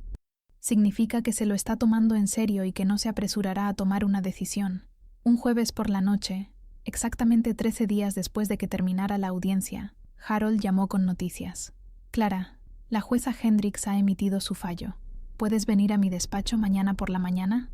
Significa que se lo está tomando en serio y que no se apresurará a tomar una decisión». Un jueves por la noche, exactamente 13 días después de que terminara la audiencia, Harold llamó con noticias. «Clara, la jueza Hendricks ha emitido su fallo. ¿Puedes venir a mi despacho mañana por la mañana?»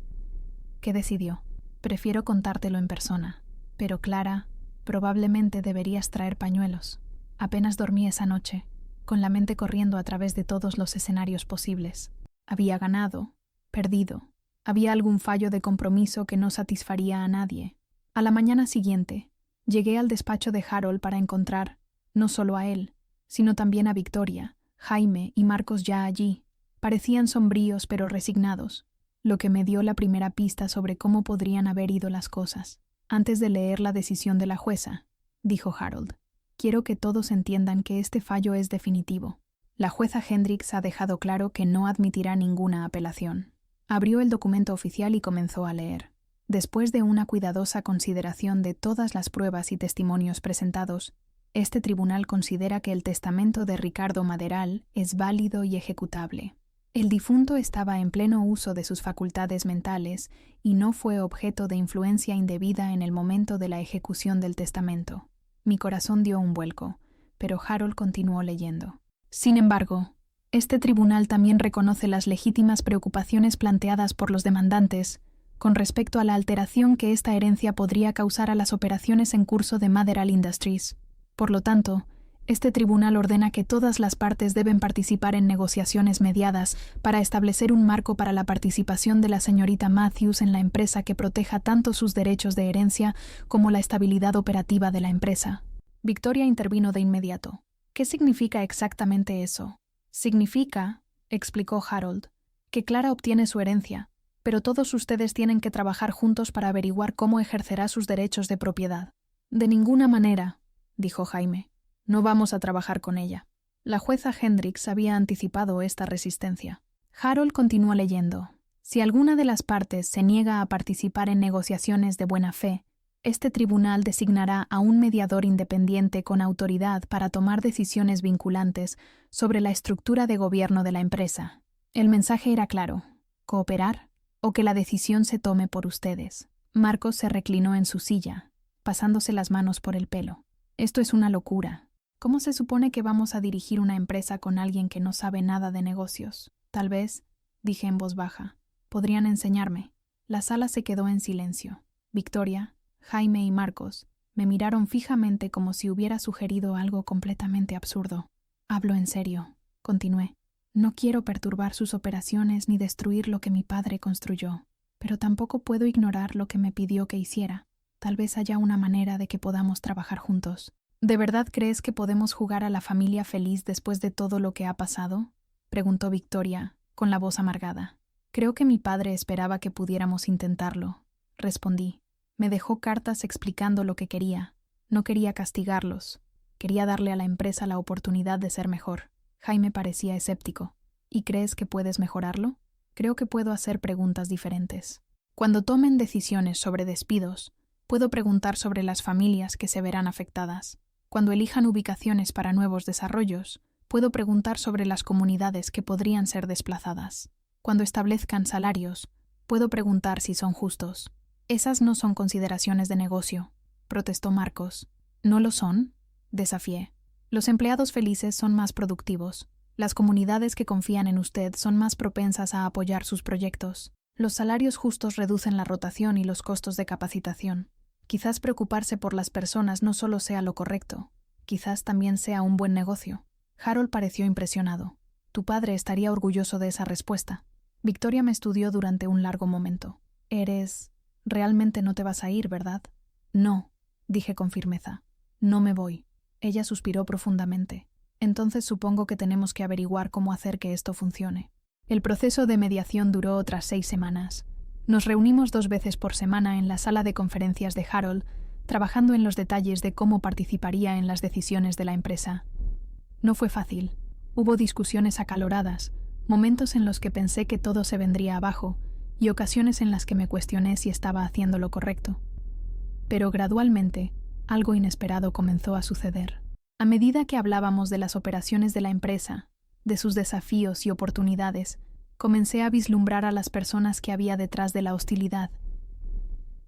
¿Qué decidió? «Prefiero contártelo en persona. Pero Clara, probablemente deberías traer pañuelos. Apenas dormí esa noche, con la mente corriendo a través de todos los escenarios posibles. Había ganado, perdido. Había algún fallo de compromiso que no satisfaría a nadie. A la mañana siguiente, llegué al despacho de Harold para encontrar, no solo a él, sino también a Victoria, Jaime y Marcos ya allí. Parecían sombríos pero resignados, lo que me dio la primera pista sobre cómo podrían haber ido las cosas. «Antes de leer la decisión de la jueza», dijo Harold, «quiero que todos entiendan que este fallo es definitivo. La jueza Hendricks ha dejado claro que no admitirá ninguna apelación». Abrió el documento oficial y comenzó a leer. Después de una cuidadosa consideración de todas las pruebas y testimonios presentados, este tribunal considera que el testamento de Ricardo Maderal es válido y ejecutable. El difunto estaba en pleno uso de sus facultades mentales y no fue objeto de influencia indebida en el momento de la ejecución del testamento. Mi corazón dio un vuelco, pero Harold continuó leyendo. «Sin embargo, este tribunal también reconoce las legítimas preocupaciones planteadas por los demandantes con respecto a la alteración que esta herencia podría causar a las operaciones en curso de Maderal Industries. Por lo tanto, este tribunal ordena que todas las partes deben participar en negociaciones mediadas para establecer un marco para la participación de la señorita Matthews en la empresa que proteja tanto sus derechos de herencia como la estabilidad operativa de la empresa». Victoria intervino de inmediato. «¿Qué significa exactamente eso?» «Significa», explicó Harold, «que Clara obtiene su herencia, pero todos ustedes tienen que trabajar juntos para averiguar cómo ejercerá sus derechos de propiedad». «De ninguna manera», dijo Jaime. «No vamos a trabajar con ella». La jueza Hendricks había anticipado esta resistencia. Harold continuó leyendo. «Si alguna de las partes se niega a participar en negociaciones de buena fe, este tribunal designará a un mediador independiente con autoridad para tomar decisiones vinculantes sobre la estructura de gobierno de la empresa». El mensaje era claro: cooperar o que la decisión se tome por ustedes. Marcos se reclinó en su silla, pasándose las manos por el pelo. «Esto es una locura. ¿Cómo se supone que vamos a dirigir una empresa con alguien que no sabe nada de negocios? Tal vez», dije en voz baja, «podrían enseñarme». La sala se quedó en silencio. Victoria, Jaime y Marcos me miraron fijamente como si hubiera sugerido algo completamente absurdo. «Hablo en serio», continué. «No quiero perturbar sus operaciones ni destruir lo que mi padre construyó, pero tampoco puedo ignorar lo que me pidió que hiciera. Tal vez haya una manera de que podamos trabajar juntos». «¿De verdad crees que podemos jugar a la familia feliz después de todo lo que ha pasado?», preguntó Victoria, con la voz amargada. «Creo que mi padre esperaba que pudiéramos intentarlo», respondí. Me dejó cartas explicando lo que quería. No quería castigarlos. Quería darle a la empresa la oportunidad de ser mejor. Jaime parecía escéptico. «¿Y crees que puedes mejorarlo?» «Creo que puedo hacer preguntas diferentes. Cuando tomen decisiones sobre despidos, puedo preguntar sobre las familias que se verán afectadas. Cuando elijan ubicaciones para nuevos desarrollos, puedo preguntar sobre las comunidades que podrían ser desplazadas. Cuando establezcan salarios, puedo preguntar si son justos». «Esas no son consideraciones de negocio», protestó Marcos. «¿No lo son?», desafié. «Los empleados felices son más productivos. Las comunidades que confían en usted son más propensas a apoyar sus proyectos. Los salarios justos reducen la rotación y los costos de capacitación. Quizás preocuparse por las personas no solo sea lo correcto, quizás también sea un buen negocio». Harold pareció impresionado. «Tu padre estaría orgulloso de esa respuesta». Victoria me estudió durante un largo momento. «Realmente no te vas a ir, ¿verdad?» «No», dije con firmeza. «No me voy. Ella suspiró profundamente. Entonces supongo que tenemos que averiguar cómo hacer que esto funcione. El proceso de mediación duró otras 6 semanas. Nos reunimos 2 veces por semana en la sala de conferencias de Harold, trabajando en los detalles de cómo participaría en las decisiones de la empresa. No fue fácil. Hubo discusiones acaloradas, momentos en los que pensé que todo se vendría abajo y ocasiones en las que me cuestioné si estaba haciendo lo correcto. Pero gradualmente, algo inesperado comenzó a suceder. A medida que hablábamos de las operaciones de la empresa, de sus desafíos y oportunidades, comencé a vislumbrar a las personas que había detrás de la hostilidad.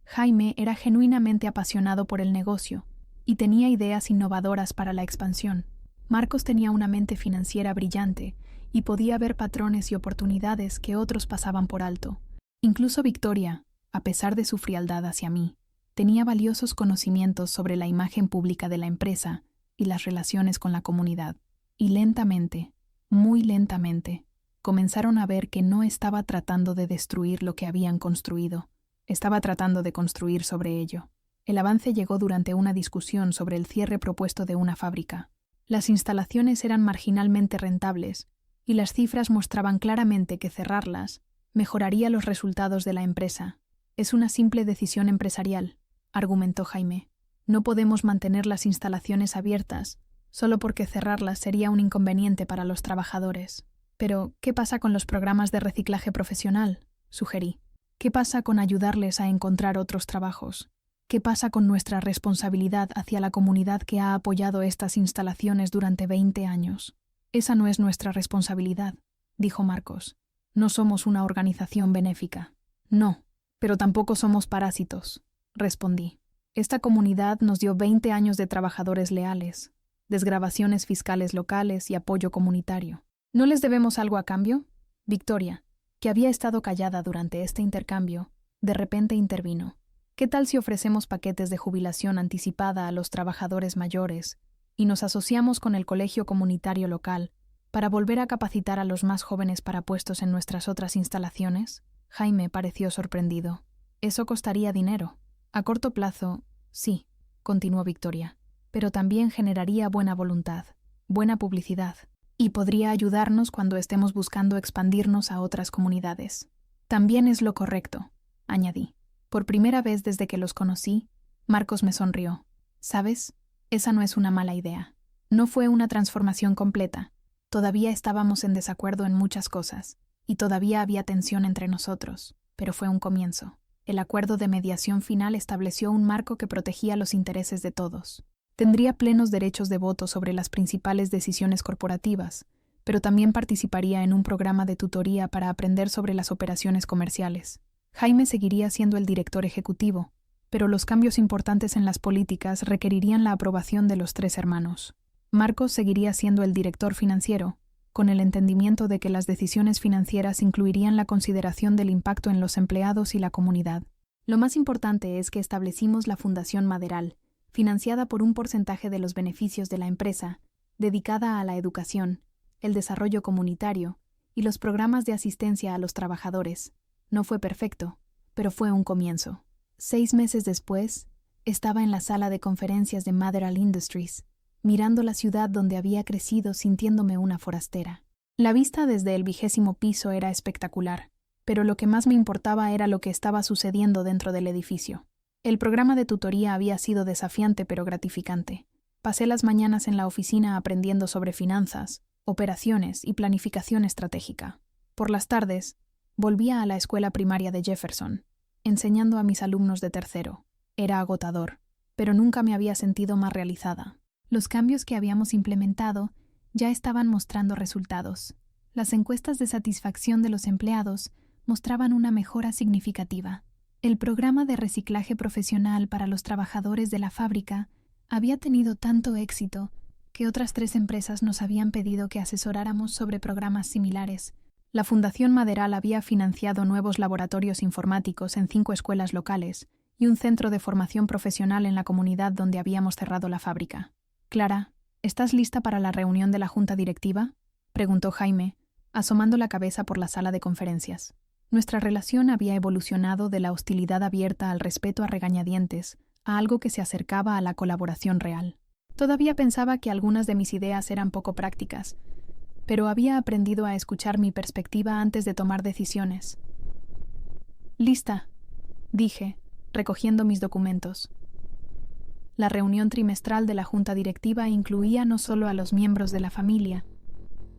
Jaime era genuinamente apasionado por el negocio y tenía ideas innovadoras para la expansión. Marcos tenía una mente financiera brillante y podía ver patrones y oportunidades que otros pasaban por alto. Incluso Victoria, a pesar de su frialdad hacia mí, tenía valiosos conocimientos sobre la imagen pública de la empresa y las relaciones con la comunidad. Y lentamente, muy lentamente, comenzaron a ver que no estaba tratando de destruir lo que habían construido. Estaba tratando de construir sobre ello. El avance llegó durante una discusión sobre el cierre propuesto de una fábrica. Las instalaciones eran marginalmente rentables, y las cifras mostraban claramente que cerrarlas mejoraría los resultados de la empresa. Es una simple decisión empresarial, argumentó Jaime. No podemos mantener las instalaciones abiertas, solo porque cerrarlas sería un inconveniente para los trabajadores. Pero, ¿qué pasa con los programas de reciclaje profesional?, sugerí. ¿Qué pasa con ayudarles a encontrar otros trabajos? ¿Qué pasa con nuestra responsabilidad hacia la comunidad que ha apoyado estas instalaciones durante 20 años? Esa no es nuestra responsabilidad, dijo Marcos. No somos una organización benéfica. No, pero tampoco somos parásitos, respondí. Esta comunidad nos dio 20 años de trabajadores leales, desgravaciones fiscales locales y apoyo comunitario. ¿No les debemos algo a cambio? Victoria, que había estado callada durante este intercambio, de repente intervino. ¿Qué tal si ofrecemos paquetes de jubilación anticipada a los trabajadores mayores y nos asociamos con el colegio comunitario local para volver a capacitar a los más jóvenes para puestos en nuestras otras instalaciones? Jaime pareció sorprendido. Eso costaría dinero. A corto plazo, sí, continuó Victoria, pero también generaría buena voluntad, buena publicidad, y podría ayudarnos cuando estemos buscando expandirnos a otras comunidades. También es lo correcto, añadí. Por primera vez desde que los conocí, Marcos me sonrió. ¿Sabes? Esa no es una mala idea. No fue una transformación completa. Todavía estábamos en desacuerdo en muchas cosas, y todavía había tensión entre nosotros, pero fue un comienzo. El acuerdo de mediación final estableció un marco que protegía los intereses de todos. Tendría plenos derechos de voto sobre las principales decisiones corporativas, pero también participaría en un programa de tutoría para aprender sobre las operaciones comerciales. Jaime seguiría siendo el director ejecutivo, pero los cambios importantes en las políticas requerirían la aprobación de los 3 hermanos. Marcos seguiría siendo el director financiero, con el entendimiento de que las decisiones financieras incluirían la consideración del impacto en los empleados y la comunidad. Lo más importante es que establecimos la Fundación Maderal, financiada por un porcentaje de los beneficios de la empresa, dedicada a la educación, el desarrollo comunitario y los programas de asistencia a los trabajadores. No fue perfecto, pero fue un comienzo. 6 meses después, estaba en la sala de conferencias de Maderal Industries, mirando la ciudad donde había crecido sintiéndome una forastera. La vista desde el 20º piso era espectacular, pero lo que más me importaba era lo que estaba sucediendo dentro del edificio. El programa de tutoría había sido desafiante pero gratificante. Pasé las mañanas en la oficina aprendiendo sobre finanzas, operaciones y planificación estratégica. Por las tardes, volvía a la escuela primaria de Jefferson, enseñando a mis alumnos de tercero. Era agotador, pero nunca me había sentido más realizada. Los cambios que habíamos implementado ya estaban mostrando resultados. Las encuestas de satisfacción de los empleados mostraban una mejora significativa. El programa de reciclaje profesional para los trabajadores de la fábrica había tenido tanto éxito que otras 3 empresas nos habían pedido que asesoráramos sobre programas similares. La Fundación Maderal había financiado nuevos laboratorios informáticos en 5 escuelas locales y un centro de formación profesional en la comunidad donde habíamos cerrado la fábrica. Clara, ¿estás lista para la reunión de la junta directiva?, preguntó Jaime, asomando la cabeza por la sala de conferencias. Nuestra relación había evolucionado de la hostilidad abierta al respeto a regañadientes a algo que se acercaba a la colaboración real. Todavía pensaba que algunas de mis ideas eran poco prácticas, pero había aprendido a escuchar mi perspectiva antes de tomar decisiones. «Lista», dije, recogiendo mis documentos. La reunión trimestral de la junta directiva incluía no solo a los miembros de la familia,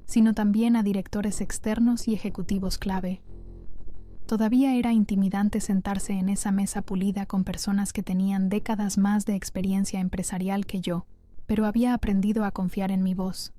sino también a directores externos y ejecutivos clave. Todavía era intimidante sentarse en esa mesa pulida con personas que tenían décadas más de experiencia empresarial que yo, pero había aprendido a confiar en mi voz.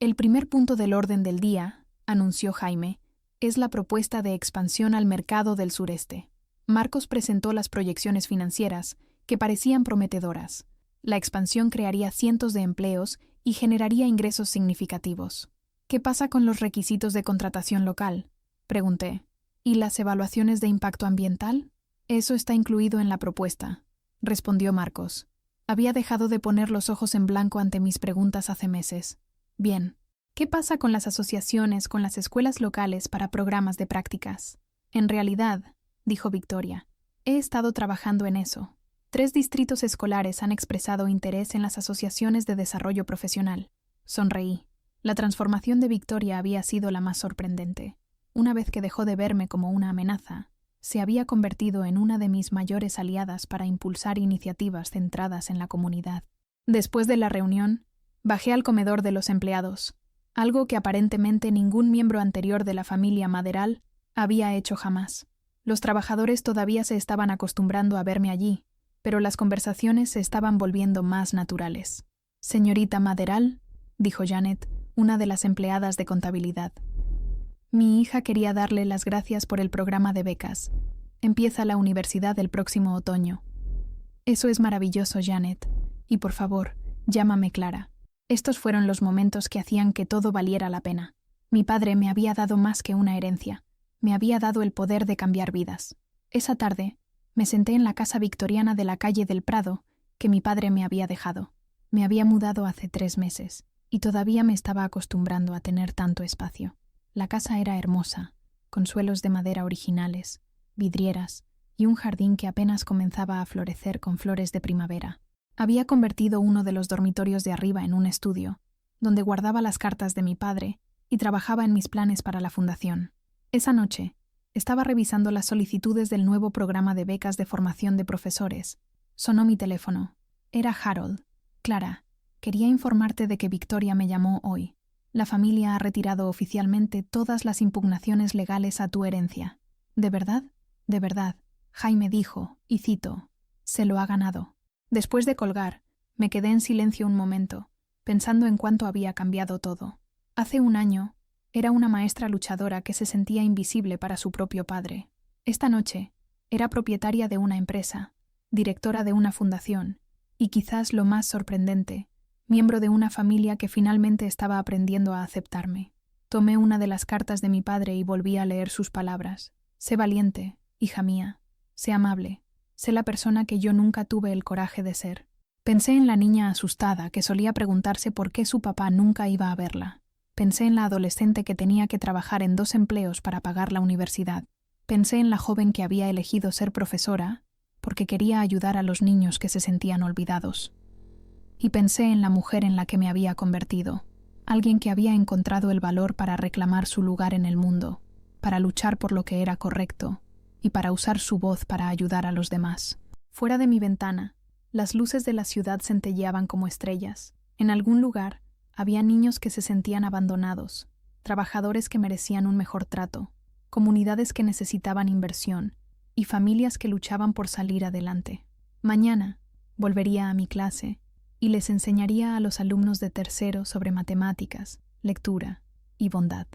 El primer punto del orden del día, anunció Jaime, es la propuesta de expansión al mercado del sureste. Marcos presentó las proyecciones financieras, que parecían prometedoras. La expansión crearía cientos de empleos y generaría ingresos significativos. ¿Qué pasa con los requisitos de contratación local?, pregunté. ¿Y las evaluaciones de impacto ambiental? Eso está incluido en la propuesta, respondió Marcos. Había dejado de poner los ojos en blanco ante mis preguntas hace meses. Bien, ¿qué pasa con las asociaciones con las escuelas locales para programas de prácticas? En realidad, dijo Victoria, he estado trabajando en eso. 3 distritos escolares han expresado interés en las asociaciones de desarrollo profesional. Sonreí. La transformación de Victoria había sido la más sorprendente. Una vez que dejó de verme como una amenaza, se había convertido en una de mis mayores aliadas para impulsar iniciativas centradas en la comunidad. Después de la reunión, bajé al comedor de los empleados, algo que aparentemente ningún miembro anterior de la familia Maderal había hecho jamás. Los trabajadores todavía se estaban acostumbrando a verme allí, pero las conversaciones se estaban volviendo más naturales. «Señorita Maderal», dijo Janet, una de las empleadas de contabilidad. Mi hija quería darle las gracias por el programa de becas. Empieza la universidad el próximo otoño. Eso es maravilloso, Janet. Y por favor, llámame Clara. Estos fueron los momentos que hacían que todo valiera la pena. Mi padre me había dado más que una herencia. Me había dado el poder de cambiar vidas. Esa tarde, me senté en la casa victoriana de la calle del Prado que mi padre me había dejado. Me había mudado hace 3 meses, y todavía me estaba acostumbrando a tener tanto espacio. La casa era hermosa, con suelos de madera originales, vidrieras y un jardín que apenas comenzaba a florecer con flores de primavera. Había convertido uno de los dormitorios de arriba en un estudio, donde guardaba las cartas de mi padre y trabajaba en mis planes para la fundación. Esa noche, estaba revisando las solicitudes del nuevo programa de becas de formación de profesores. Sonó mi teléfono. Era Harold. «Clara, quería informarte de que Victoria me llamó hoy. La familia ha retirado oficialmente todas las impugnaciones legales a tu herencia». «¿De verdad?». «De verdad», Jaime dijo, y cito, «se lo ha ganado». Después de colgar, me quedé en silencio un momento, pensando en cuánto había cambiado todo. Hace 1 año, era una maestra luchadora que se sentía invisible para su propio padre. Esta noche, era propietaria de una empresa, directora de una fundación, y quizás lo más sorprendente, miembro de una familia que finalmente estaba aprendiendo a aceptarme. Tomé una de las cartas de mi padre y volví a leer sus palabras. «Sé valiente, hija mía. Sé amable. Sé la persona que yo nunca tuve el coraje de ser». Pensé en la niña asustada que solía preguntarse por qué su papá nunca iba a verla. Pensé en la adolescente que tenía que trabajar en 2 empleos para pagar la universidad. Pensé en la joven que había elegido ser profesora porque quería ayudar a los niños que se sentían olvidados. Y pensé en la mujer en la que me había convertido, alguien que había encontrado el valor para reclamar su lugar en el mundo, para luchar por lo que era correcto y para usar su voz para ayudar a los demás. Fuera de mi ventana, las luces de la ciudad centelleaban como estrellas. En algún lugar, había niños que se sentían abandonados, trabajadores que merecían un mejor trato, comunidades que necesitaban inversión y familias que luchaban por salir adelante. Mañana, volvería a mi clase y les enseñaría a los alumnos de tercero sobre matemáticas, lectura y bondad.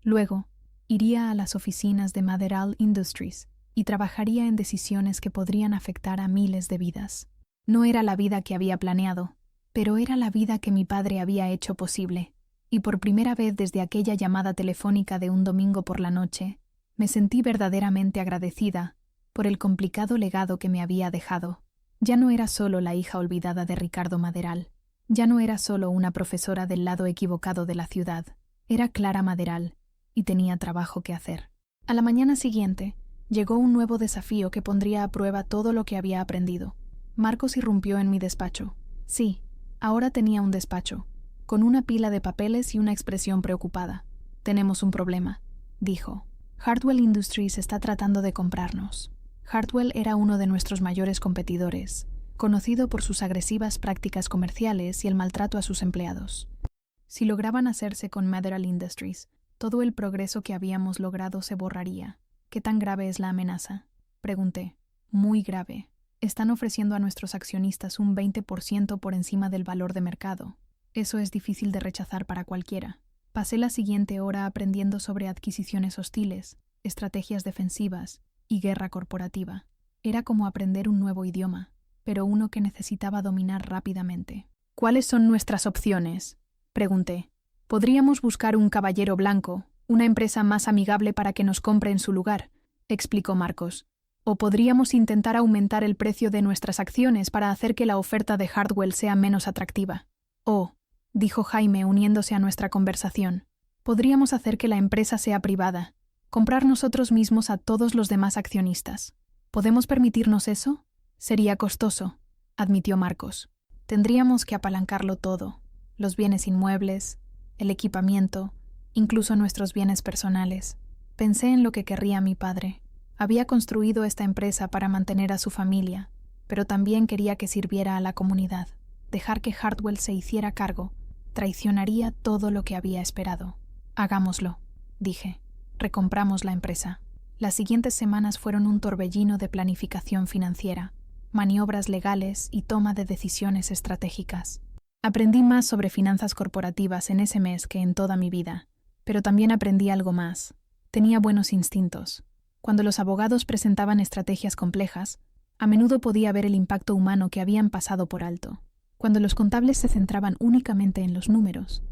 Luego, iría a las oficinas de Maderal Industries y trabajaría en decisiones que podrían afectar a miles de vidas. No era la vida que había planeado, pero era la vida que mi padre había hecho posible. Y por primera vez desde aquella llamada telefónica de un domingo por la noche, me sentí verdaderamente agradecida por el complicado legado que me había dejado. Ya no era solo la hija olvidada de Ricardo Maderal. Ya no era solo una profesora del lado equivocado de la ciudad. Era Clara Maderal, y tenía trabajo que hacer. A la mañana siguiente, llegó un nuevo desafío que pondría a prueba todo lo que había aprendido. Marcos irrumpió en mi despacho. «Sí, Ahora tenía un despacho, con una pila de papeles y una expresión preocupada. «Tenemos un problema», dijo. «Hartwell Industries está tratando de comprarnos». Hartwell era uno de nuestros mayores competidores, conocido por sus agresivas prácticas comerciales y el maltrato a sus empleados. Si lograban hacerse con Maderal Industries, todo el progreso que habíamos logrado se borraría. «¿Qué tan grave es la amenaza?», pregunté. «Muy grave. Están ofreciendo a nuestros accionistas un 20% por encima del valor de mercado. Eso es difícil de rechazar para cualquiera». Pasé la siguiente hora aprendiendo sobre adquisiciones hostiles, estrategias defensivas y guerra corporativa. Era como aprender un nuevo idioma, pero uno que necesitaba dominar rápidamente. «¿Cuáles son nuestras opciones?», pregunté. «Podríamos buscar un caballero blanco, una empresa más amigable para que nos compre en su lugar», explicó Marcos. «O podríamos intentar aumentar el precio de nuestras acciones para hacer que la oferta de Hartwell sea menos atractiva». «Oh», dijo Jaime uniéndose a nuestra conversación, «podríamos hacer que la empresa sea privada, comprar nosotros mismos a todos los demás accionistas. ¿Podemos permitirnos eso? Sería costoso», admitió Marcos. «Tendríamos que apalancarlo todo, los bienes inmuebles, el equipamiento, incluso nuestros bienes personales». Pensé en lo que querría mi padre. Había construido esta empresa para mantener a su familia, pero también quería que sirviera a la comunidad. Dejar que Hartwell se hiciera cargo traicionaría todo lo que había esperado. «Hagámoslo», dije. Recompramos la empresa. Las siguientes semanas fueron un torbellino de planificación financiera, maniobras legales y toma de decisiones estratégicas. Aprendí más sobre finanzas corporativas en ese mes que en toda mi vida, pero también aprendí algo más. Tenía buenos instintos. Cuando los abogados presentaban estrategias complejas, a menudo podía ver el impacto humano que habían pasado por alto. Cuando los contables se centraban únicamente en los números,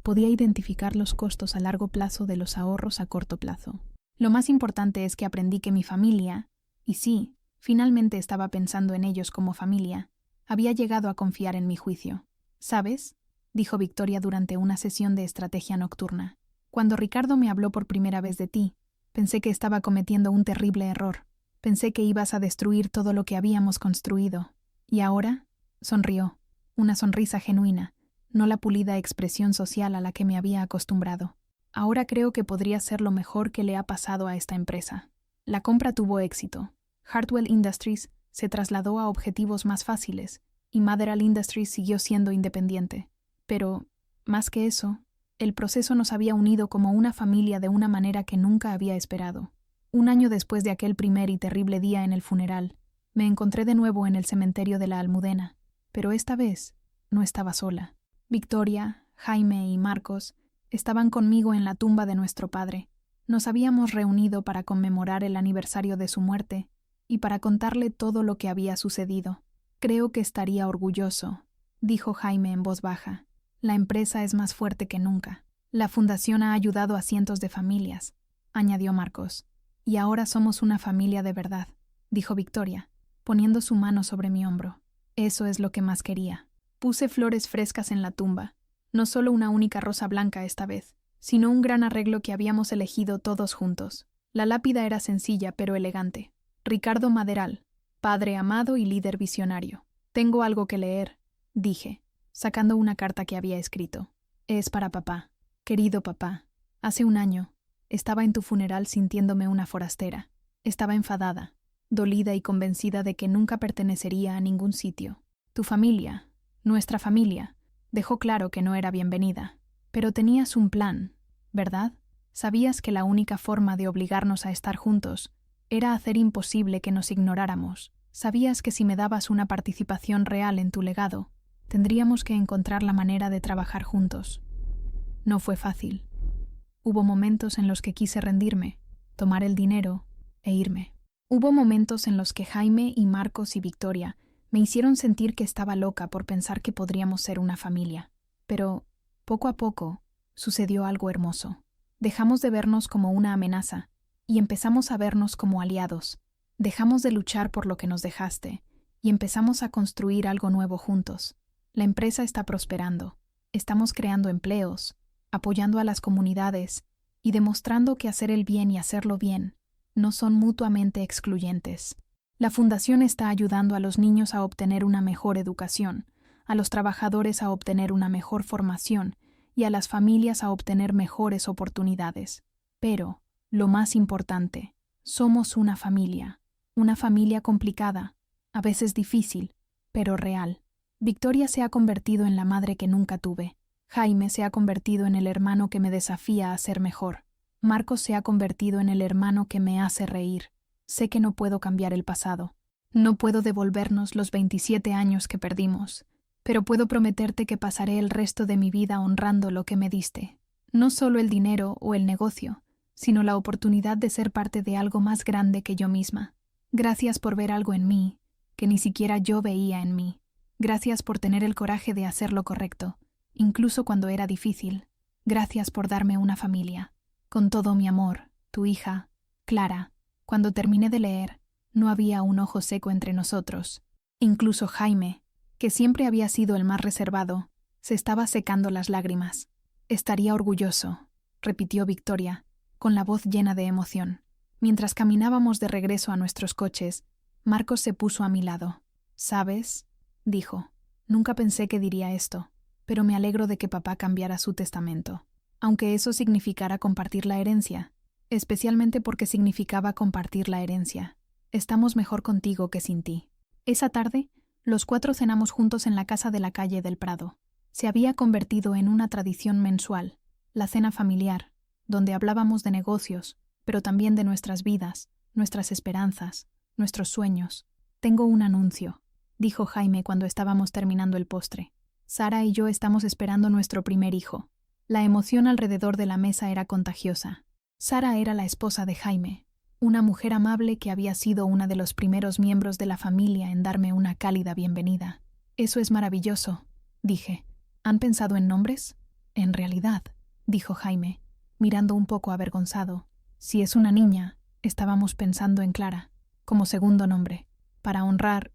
podía identificar los costos a largo plazo de los ahorros a corto plazo. Lo más importante es que aprendí que mi familia, y sí, finalmente estaba pensando en ellos como familia, había llegado a confiar en mi juicio. «¿Sabes?», dijo Victoria durante una sesión de estrategia nocturna. «Cuando Ricardo me habló por primera vez de ti, pensé que estaba cometiendo un terrible error. Pensé que ibas a destruir todo lo que habíamos construido. Y ahora», sonrió, una sonrisa genuina, no la pulida expresión social a la que me había acostumbrado. «Ahora creo que podría ser lo mejor que le ha pasado a esta empresa». La compra tuvo éxito. Hartwell Industries se trasladó a objetivos más fáciles y Maderal Industries siguió siendo independiente. Pero, más que eso, el proceso nos había unido como una familia de una manera que nunca había esperado. Un año después de aquel primer y terrible día en el funeral, me encontré de nuevo en el cementerio de la Almudena, pero esta vez no estaba sola. Victoria, Jaime y Marcos estaban conmigo en la tumba de nuestro padre. Nos habíamos reunido para conmemorar el aniversario de su muerte y para contarle todo lo que había sucedido. «Creo que estaría orgulloso», dijo Jaime en voz baja. «La empresa es más fuerte que nunca. La fundación ha ayudado a cientos de familias», añadió Marcos. «Y ahora somos una familia de verdad», dijo Victoria, poniendo su mano sobre mi hombro. «Eso es lo que más quería». Puse flores frescas en la tumba, no solo una única rosa blanca esta vez, sino un gran arreglo que habíamos elegido todos juntos. La lápida era sencilla pero elegante. «Ricardo Maderal, padre amado y líder visionario». «Tengo algo que leer», dije, sacando una carta que había escrito. «Es para papá. Querido papá, hace un año estaba en tu funeral sintiéndome una forastera. Estaba enfadada, dolida y convencida de que nunca pertenecería a ningún sitio. Tu familia, nuestra familia, dejó claro que no era bienvenida. Pero tenías un plan, ¿verdad? Sabías que la única forma de obligarnos a estar juntos era hacer imposible que nos ignoráramos. Sabías que si me dabas una participación real en tu legado, tendríamos que encontrar la manera de trabajar juntos. No fue fácil. Hubo momentos en los que quise rendirme, tomar el dinero e irme. Hubo momentos en los que Jaime y Marcos y Victoria me hicieron sentir que estaba loca por pensar que podríamos ser una familia. Pero, poco a poco, sucedió algo hermoso. Dejamos de vernos como una amenaza y empezamos a vernos como aliados. Dejamos de luchar por lo que nos dejaste y empezamos a construir algo nuevo juntos. La empresa está prosperando. Estamos creando empleos, apoyando a las comunidades y demostrando que hacer el bien y hacerlo bien no son mutuamente excluyentes. La fundación está ayudando a los niños a obtener una mejor educación, a los trabajadores a obtener una mejor formación y a las familias a obtener mejores oportunidades. Pero, lo más importante, somos una familia complicada, a veces difícil, pero real. Victoria se ha convertido en la madre que nunca tuve. Jaime se ha convertido en el hermano que me desafía a ser mejor. Marcos se ha convertido en el hermano que me hace reír. Sé que no puedo cambiar el pasado. No puedo devolvernos los 27 años que perdimos, pero puedo prometerte que pasaré el resto de mi vida honrando lo que me diste. No solo el dinero o el negocio, sino la oportunidad de ser parte de algo más grande que yo misma. Gracias por ver algo en mí que ni siquiera yo veía en mí. Gracias por tener el coraje de hacer lo correcto, incluso cuando era difícil. Gracias por darme una familia. Con todo mi amor, tu hija, Clara. Cuando terminé de leer, no había un ojo seco entre nosotros. Incluso Jaime, que siempre había sido el más reservado, se estaba secando las lágrimas. Estaría orgulloso, repitió Victoria, con la voz llena de emoción. Mientras caminábamos de regreso a nuestros coches, Marcos se puso a mi lado. ¿Sabes?, dijo. Nunca pensé que diría esto, pero me alegro de que papá cambiara su testamento, aunque eso significara compartir la herencia, especialmente porque significaba compartir la herencia. Estamos mejor contigo que sin ti. Esa tarde, los 4 cenamos juntos en la casa de la calle del Prado. Se había convertido en una tradición mensual, la cena familiar, donde hablábamos de negocios, pero también de nuestras vidas, nuestras esperanzas, nuestros sueños. Tengo un anuncio, dijo Jaime cuando estábamos terminando el postre. Sara y yo estamos esperando nuestro primer hijo. La emoción alrededor de la mesa era contagiosa. Sara era la esposa de Jaime, una mujer amable que había sido una de los primeros miembros de la familia en darme una cálida bienvenida. Eso es maravilloso, dije. ¿Han pensado en nombres? En realidad, dijo Jaime, mirando un poco avergonzado. Si es una niña, estábamos pensando en Clara, como segundo nombre, para honrar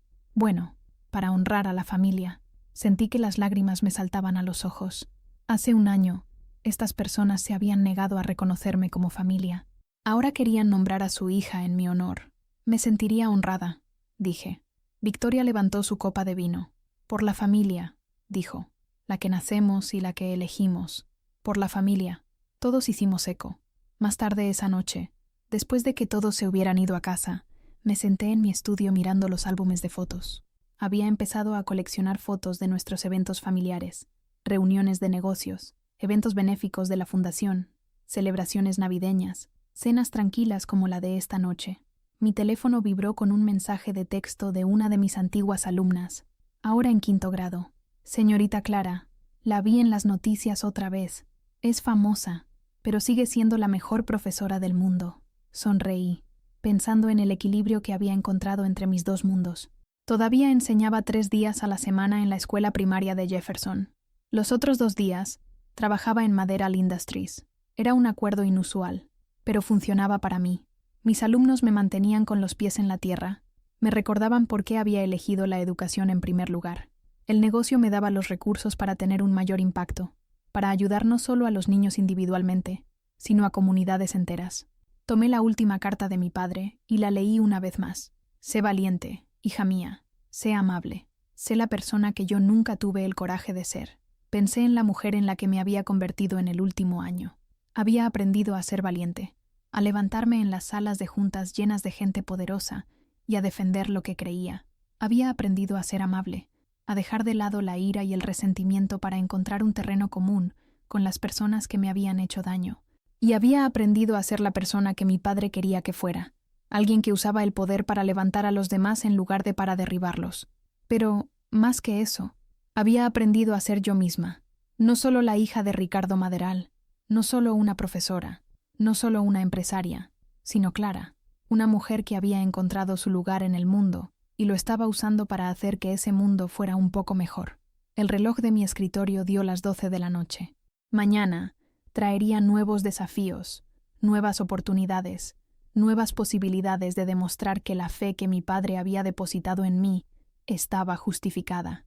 a la familia. Sentí que las lágrimas me saltaban a los ojos. Hace un año, estas personas se habían negado a reconocerme como familia. Ahora querían nombrar a su hija en mi honor. Me sentiría honrada, dije. Victoria levantó su copa de vino. Por la familia, dijo. La que nacemos y la que elegimos. Por la familia. Todos hicimos eco. Más tarde esa noche, después de que todos se hubieran ido a casa, me senté en mi estudio mirando los álbumes de fotos. Había empezado a coleccionar fotos de nuestros eventos familiares, reuniones de negocios, eventos benéficos de la fundación, celebraciones navideñas, cenas tranquilas como la de esta noche. Mi teléfono vibró con un mensaje de texto de una de mis antiguas alumnas, ahora en 5º grado. Señorita Clara, la vi en las noticias otra vez. Es famosa, pero sigue siendo la mejor profesora del mundo. Sonreí, pensando en el equilibrio que había encontrado entre mis dos mundos. Todavía enseñaba 3 días a la semana en la escuela primaria de Jefferson. Los otros 2 días, trabajaba en Maderal Industries. Era un acuerdo inusual, pero funcionaba para mí. Mis alumnos me mantenían con los pies en la tierra. Me recordaban por qué había elegido la educación en primer lugar. El negocio me daba los recursos para tener un mayor impacto, para ayudar no solo a los niños individualmente, sino a comunidades enteras. Tomé la última carta de mi padre y la leí una vez más. Sé valiente, hija mía. Sé amable. Sé la persona que yo nunca tuve el coraje de ser. Pensé en la mujer en la que me había convertido en el último año. Había aprendido a ser valiente, a levantarme en las salas de juntas llenas de gente poderosa y a defender lo que creía. Había aprendido a ser amable, a dejar de lado la ira y el resentimiento para encontrar un terreno común con las personas que me habían hecho daño. Y había aprendido a ser la persona que mi padre quería que fuera, alguien que usaba el poder para levantar a los demás en lugar de para derribarlos. Pero, más que eso, había aprendido a ser yo misma, no solo la hija de Ricardo Maderal, no solo una profesora, no solo una empresaria, sino Clara, una mujer que había encontrado su lugar en el mundo y lo estaba usando para hacer que ese mundo fuera un poco mejor. El reloj de mi escritorio dio las 12 de la noche. Mañana traería nuevos desafíos, nuevas oportunidades, nuevas posibilidades de demostrar que la fe que mi padre había depositado en mí estaba justificada.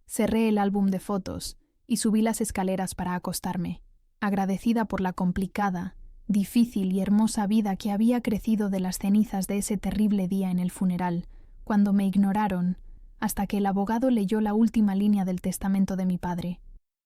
Cerré el álbum de fotos y subí las escaleras para acostarme, agradecida por la complicada, difícil y hermosa vida que había crecido de las cenizas de ese terrible día en el funeral, cuando me ignoraron, hasta que el abogado leyó la última línea del testamento de mi padre.